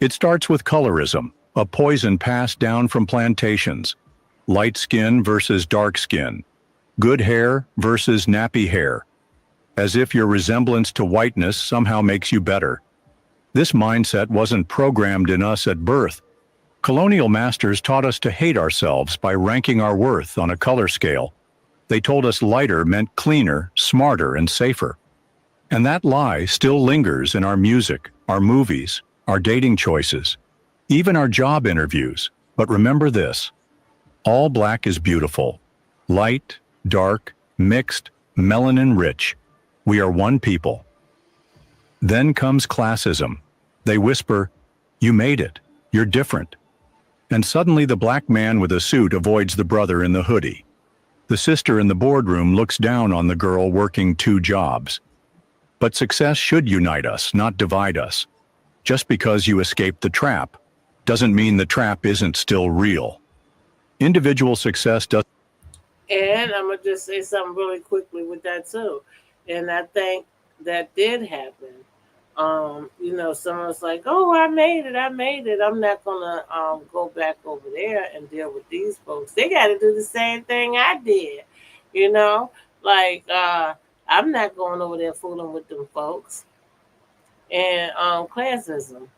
It starts with colorism, a poison passed down from plantations. Light skin versus dark skin. Good hair versus nappy hair, as if your resemblance to whiteness somehow makes you better. This mindset wasn't programmed in us at birth. Colonial masters taught us to hate ourselves by ranking our worth on a color scale. They told us lighter meant cleaner, smarter, and safer. And that lie still lingers in our music, our movies, our dating choices, even our job interviews. But remember this, all black is beautiful. Light, dark, mixed, melanin-rich. We are one people. Then comes classism. They whisper, you made it, you're different. And suddenly the black man with a suit avoids the brother in the hoodie. The sister in the boardroom looks down on the girl working 2 jobs. But success should unite us, not divide us. Just because you escaped the trap doesn't mean the trap isn't still real. Individual success does. And I'm going to just say something really quickly with that too. And I think that did happen. You know, someone's like, oh, I made it. I'm not going to go back over there and deal with these folks. They got to do the same thing I did. You know, like I'm not going over there fooling with them folks. And classism.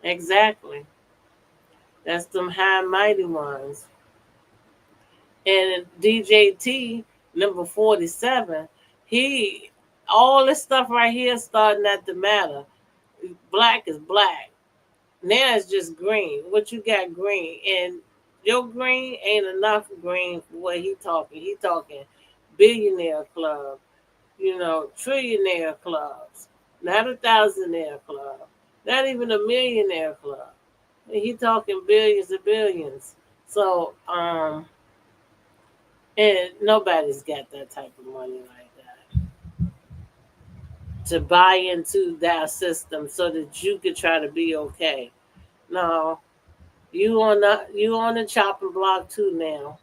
Exactly. That's them high mighty ones. And DJT number 47, all this stuff right here starting not to matter. Black is black. Now it's just green. What you got green? And your green ain't enough green for what he talking. He talking billionaire club, you know, trillionaire clubs, not a thousandaire club, not even a millionaire club. He talking billions and billions. So, and nobody's got that type of money like that to buy into that system so that you could try to be okay. No, you on the chopping block too now.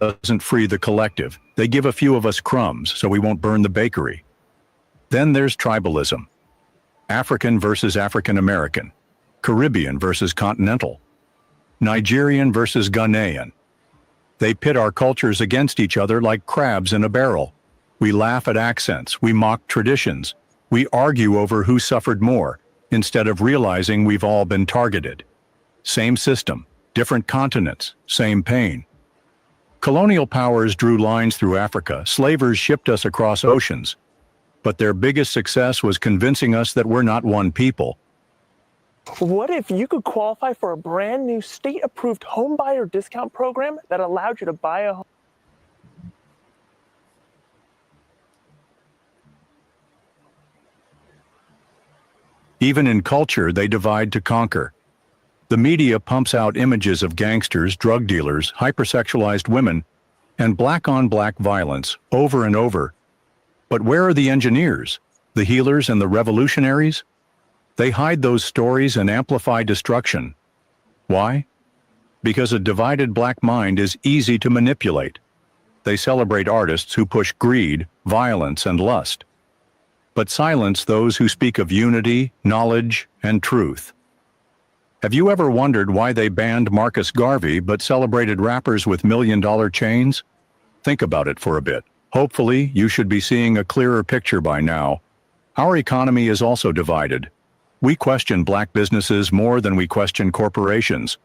Doesn't free the collective. They give a few of us crumbs so we won't burn the bakery. Then there's tribalism. African versus African American. Caribbean versus continental. Nigerian versus Ghanaian. They pit our cultures against each other like crabs in a barrel. We laugh at accents, we mock traditions, we argue over who suffered more, instead of realizing we've all been targeted. Same system, different continents, same pain. Colonial powers drew lines through Africa, slavers shipped us across oceans, but their biggest success was convincing us that we're not one people. What if you could qualify for a brand new state-approved home buyer discount program that allowed you to buy a home? Even in culture, they divide to conquer. The media pumps out images of gangsters, drug dealers, hypersexualized women, and black-on-black violence over and over. But where are the engineers, the healers and the revolutionaries? They hide those stories and amplify destruction. Why? Because a divided black mind is easy to manipulate. They celebrate artists who push greed, violence, and lust, but silence those who speak of unity, knowledge, and truth. Have you ever wondered why they banned Marcus Garvey but celebrated rappers with million-dollar chains? Think about it for a bit. Hopefully, you should be seeing a clearer picture by now. Our economy is also divided. We question black businesses more than we question corporations.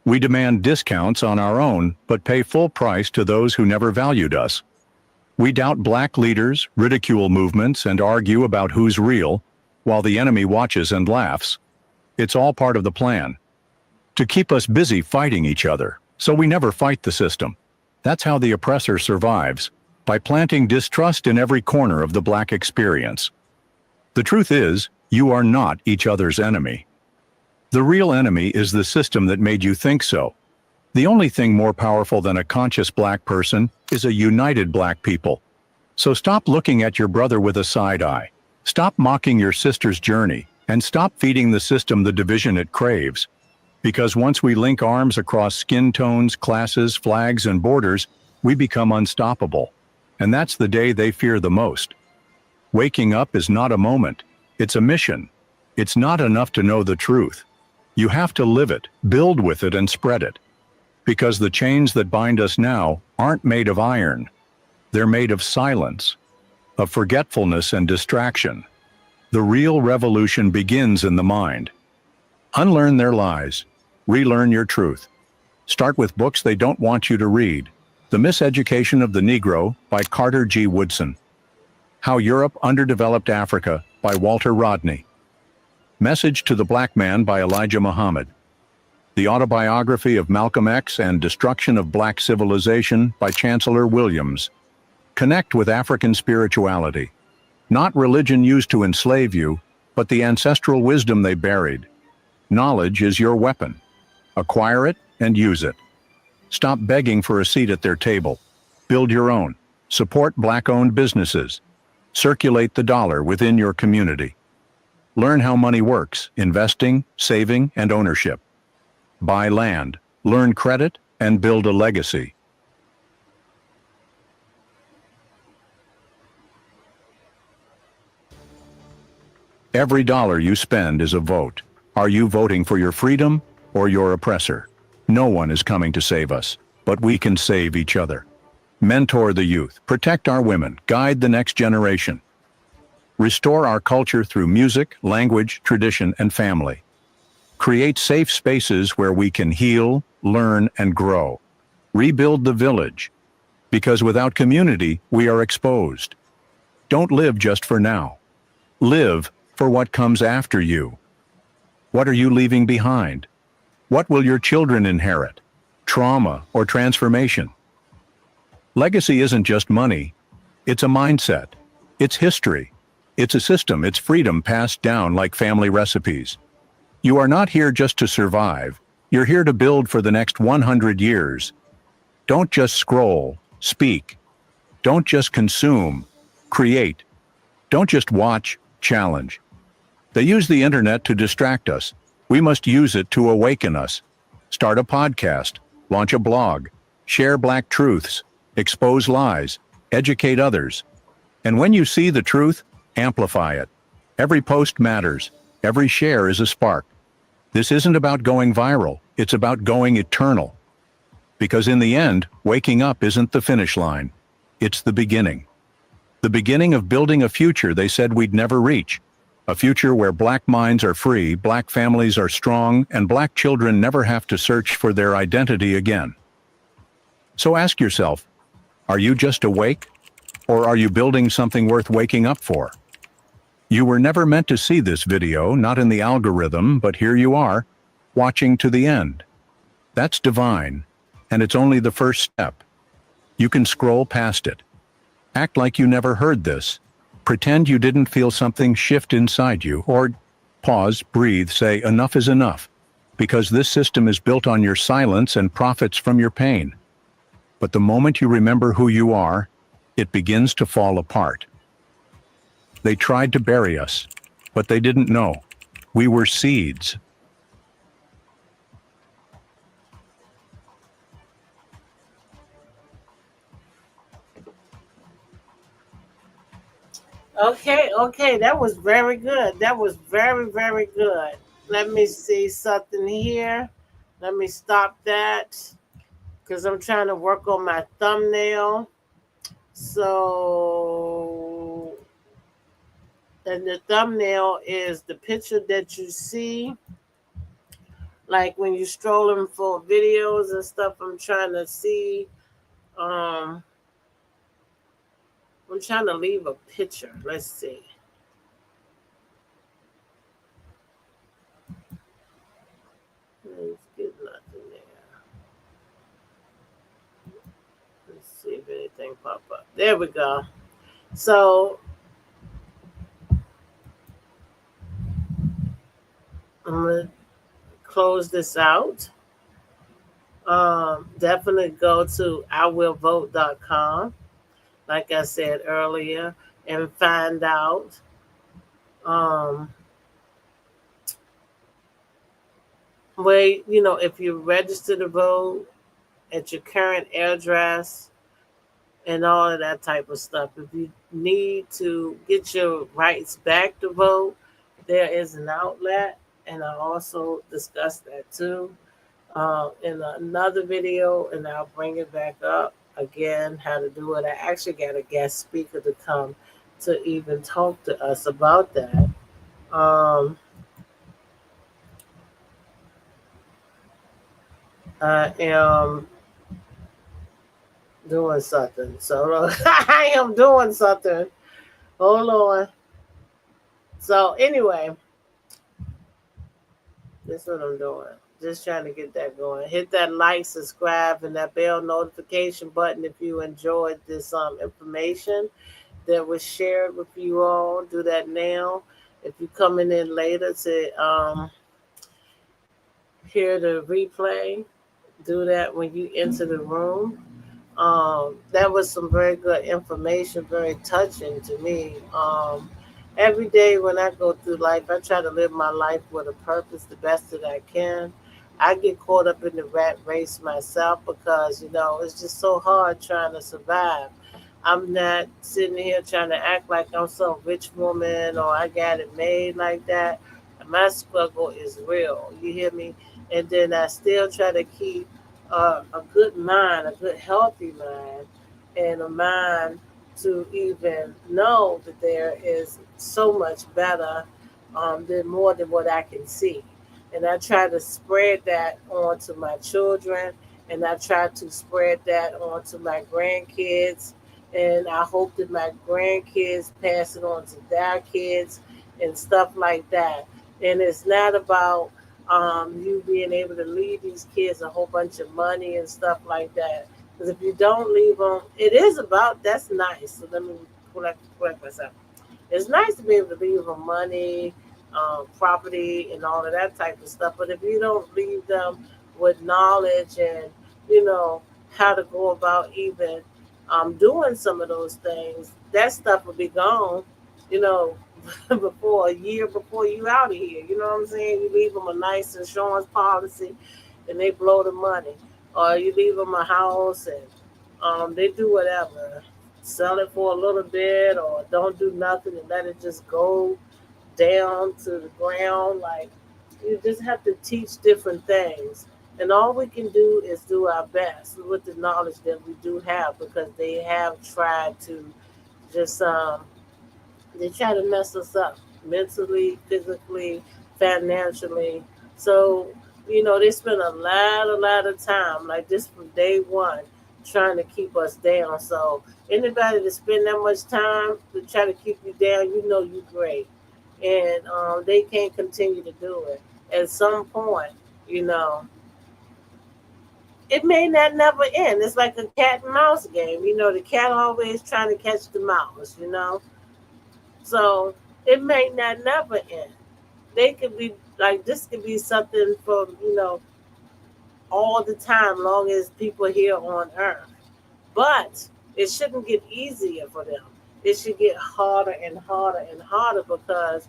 We demand discounts on our own, but pay full price to those who never valued us. We doubt black leaders, ridicule movements, and argue about who's real, while the enemy watches and laughs. It's all part of the plan. To keep us busy fighting each other, so we never fight the system. That's how the oppressor survives, by planting distrust in every corner of the black experience. The truth is, you are not each other's enemy. The real enemy is the system that made you think so. The only thing more powerful than a conscious black person is a united black people. So stop looking at your brother with a side eye. Stop mocking your sister's journey, and stop feeding the system the division it craves. Because once we link arms across skin tones, classes, flags, and borders, we become unstoppable. And that's the day they fear the most. Waking up is not a moment. It's a mission. It's not enough to know the truth. You have to live it, build with it, and spread it. Because the chains that bind us now aren't made of iron. They're made of silence, of forgetfulness and distraction. The real revolution begins in the mind. Unlearn their lies. Relearn your truth. Start with books they don't want you to read. The Miseducation of the Negro by Carter G. Woodson. How Europe Underdeveloped Africa by Walter Rodney. Message to the Black Man by Elijah Muhammad. The Autobiography of Malcolm X and Destruction of Black Civilization by Chancellor Williams. Connect with African spirituality. Not religion used to enslave you, but the ancestral wisdom they buried. Knowledge is your weapon. Acquire it and use it. Stop begging for a seat at their table. Build your own. Support black-owned businesses. Circulate the dollar within your community. Learn how money works, investing, saving, and ownership. Buy land, learn credit, and build a legacy. Every dollar you spend is a vote. Are you voting for your freedom or your oppressor? No one is coming to save us, but we can save each other. Mentor the youth, protect our women, guide the next generation. Restore our culture through music, language, tradition, and family. Create safe spaces where we can heal, learn, and grow. Rebuild the village, because without community, we are exposed. Don't live just for now. Live for what comes after you. What are you leaving behind? What will your children inherit? Trauma or transformation? Legacy isn't just money. It's a mindset. It's history. It's a system. It's freedom passed down like family recipes. You are not here just to survive. You're here to build for the next 100 years. Don't just scroll, speak. Don't just consume, create. Don't just watch, challenge. They use the internet to distract us. We must use it to awaken us. Start a podcast, launch a blog, share black truths, expose lies, educate others. And when you see the truth, amplify it. Every post matters. Every share is a spark. This isn't about going viral. It's about going eternal. Because in the end, waking up isn't the finish line. It's the beginning. The beginning of building a future they said we'd never reach. A future where black minds are free, black families are strong, and black children never have to search for their identity again. So ask yourself, are you just awake? Or are you building something worth waking up for? You were never meant to see this video, not in the algorithm, but here you are, watching to the end. That's divine, and it's only the first step. You can scroll past it. Act like you never heard this. Pretend you didn't feel something shift inside you, or pause, breathe, say enough is enough, because this system is built on your silence and profits from your pain. But the moment you remember who you are, it begins to fall apart. They tried to bury us, but they didn't know. We were seeds. Okay, that was very good. That was very, very good. Let me see something here. Let me stop that because I'm trying to work on my thumbnail. So, and the thumbnail is the picture that you see. Like when you're strolling for videos and stuff, I'm trying to see. I'm trying to leave a picture. Let's see. Let's get nothing there. Let's see if anything pop up. There we go. So I'm gonna close this out. Definitely go to iwillvote.com. Like I said earlier, and find out where, you know, if you register to vote at your current address and all of that type of stuff. If you need to get your rights back to vote, there is an outlet, and I also discussed that too in another video, and I'll bring it back up. Again, how to do it. I actually got a guest speaker to come to even talk to us about that. I am doing something. So I am doing something. Hold on. So anyway, this is what I'm doing. Just trying to get that going. Hit that like, subscribe, and that bell notification button if you enjoyed this information that was shared with you all. Do that now. If you're coming in later to hear the replay, do that when you enter the room. That was some very good information, very touching to me. Every day when I go through life, I try to live my life with a purpose the best that I can. I get caught up in the rat race myself because, you know, it's just so hard trying to survive. I'm not sitting here trying to act like I'm some rich woman or I got it made like that. My struggle is real. You hear me? And then I still try to keep a good mind, a good healthy mind, and a mind to even know that there is so much better than more than what I can see. And I try to spread that on to my children, and I try to spread that on to my grandkids. And I hope that my grandkids pass it on to their kids and stuff like that. And it's not about you being able to leave these kids a whole bunch of money and stuff like that. Because if you don't leave them, it is about, that's nice. So let me correct myself. It's nice to be able to leave them money, property, and all of that type of stuff. But if you don't leave them with knowledge and, you know, how to go about even doing some of those things, that stuff will be gone, you know, before a year before you out of here. You know what I'm saying? You leave them a nice insurance policy and they blow the money. Or you leave them a house and they do whatever. Sell it for a little bit or don't do nothing and let it just go down to the ground. Like, you just have to teach different things. And all we can do is do our best with the knowledge that we do have, because they have tried to Just they try to mess us up mentally, physically, financially. So, they spend a lot of time like this from day one trying to keep us down. So anybody that spend that much time to try to keep you down, you great. And they can't continue to do it. At some point, you know, it may not never end. It's like a cat and mouse game. The cat always trying to catch the mouse. So it may not never end. They could be like this could be something from, all the time, long as people here on earth. But it shouldn't get easier for them. It should get harder and harder and harder because,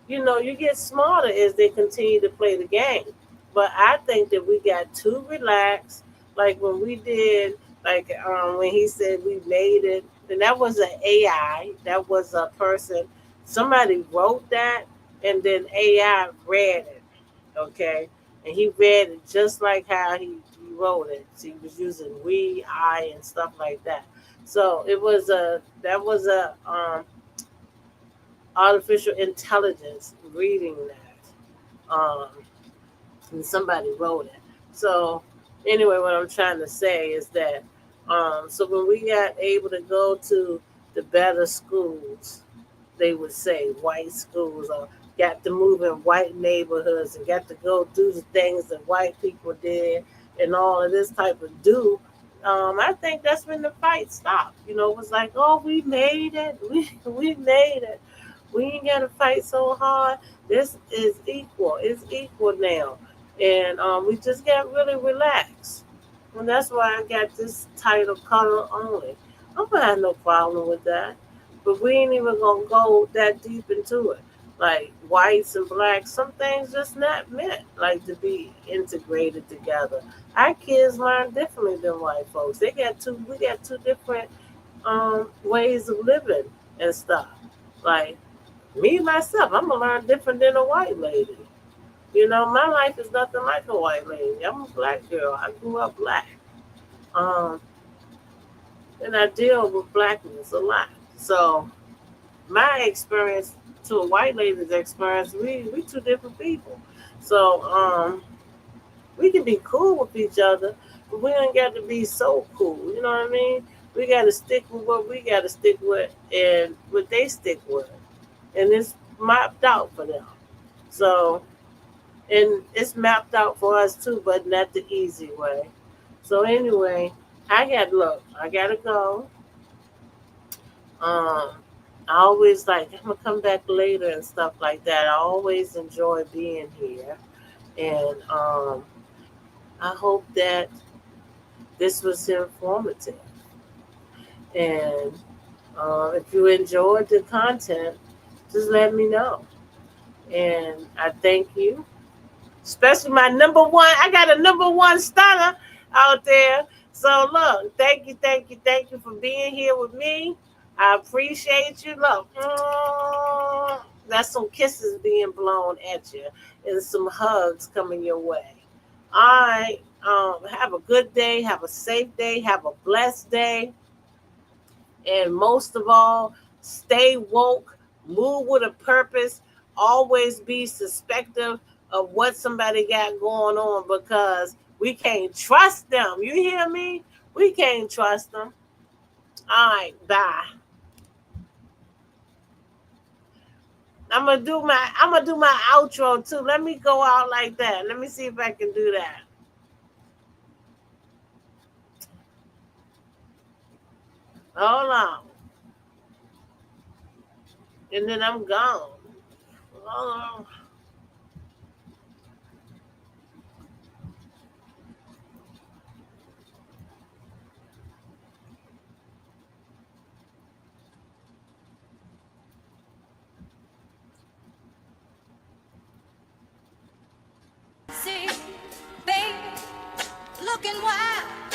you get smarter as they continue to play the game. But I think that we got too relaxed. Like when we did, like when he said we made it, and that was an AI, that was a person, somebody wrote that, and then AI read it, okay? And he read it just like how he wrote it. So he was using we, I, and stuff like that. So that was a artificial intelligence reading that, and somebody wrote it. So anyway, what I'm trying to say is that so when we got able to go to the better schools, they would say white schools, or got to move in white neighborhoods and got to go do the things that white people did and all of this type of do. I think that's when the fight stopped. It was like, oh, we made it. We made it. We ain't got to fight so hard. This is equal. It's equal now. And we just got really relaxed. And that's why I got this title, Color Only. I don't have no problem with that. But we ain't even going to go that deep into it. Like whites and blacks, some things just not meant like to be integrated together. Our kids learn differently than white folks. We got two different ways of living and stuff. Like me myself, I'm gonna learn different than a white lady. My life is nothing like a white lady. I'm a black girl. I grew up black. And I deal with blackness a lot. So my experience to a white lady's experience, we two different people. So we can be cool with each other, but we don't got to be so cool. You know what I mean? We got to stick with what we got to stick with and what they stick with. And it's mapped out for them. So, and it's mapped out for us too, but not the easy way. So anyway, I gotta go. I always I'm gonna come back later and stuff like that. I always enjoy being here. And I hope that this was informative. And if you enjoyed the content, just let me know. And I thank you. Especially my number one. I got a number one stunner out there. So look, thank you for being here with me. I appreciate you. Look, that's some kisses being blown at you and some hugs coming your way. All right. Have a good day. Have a safe day. Have a blessed day. And most of all, stay woke. Move with a purpose. Always be suspective of what somebody got going on because we can't trust them. You hear me? We can't trust them. All right. Bye. I'm gonna do my outro too. Let me go out like that. Let me see if I can do that. Hold on. And then I'm gone. Hold on. See, baby, looking wild.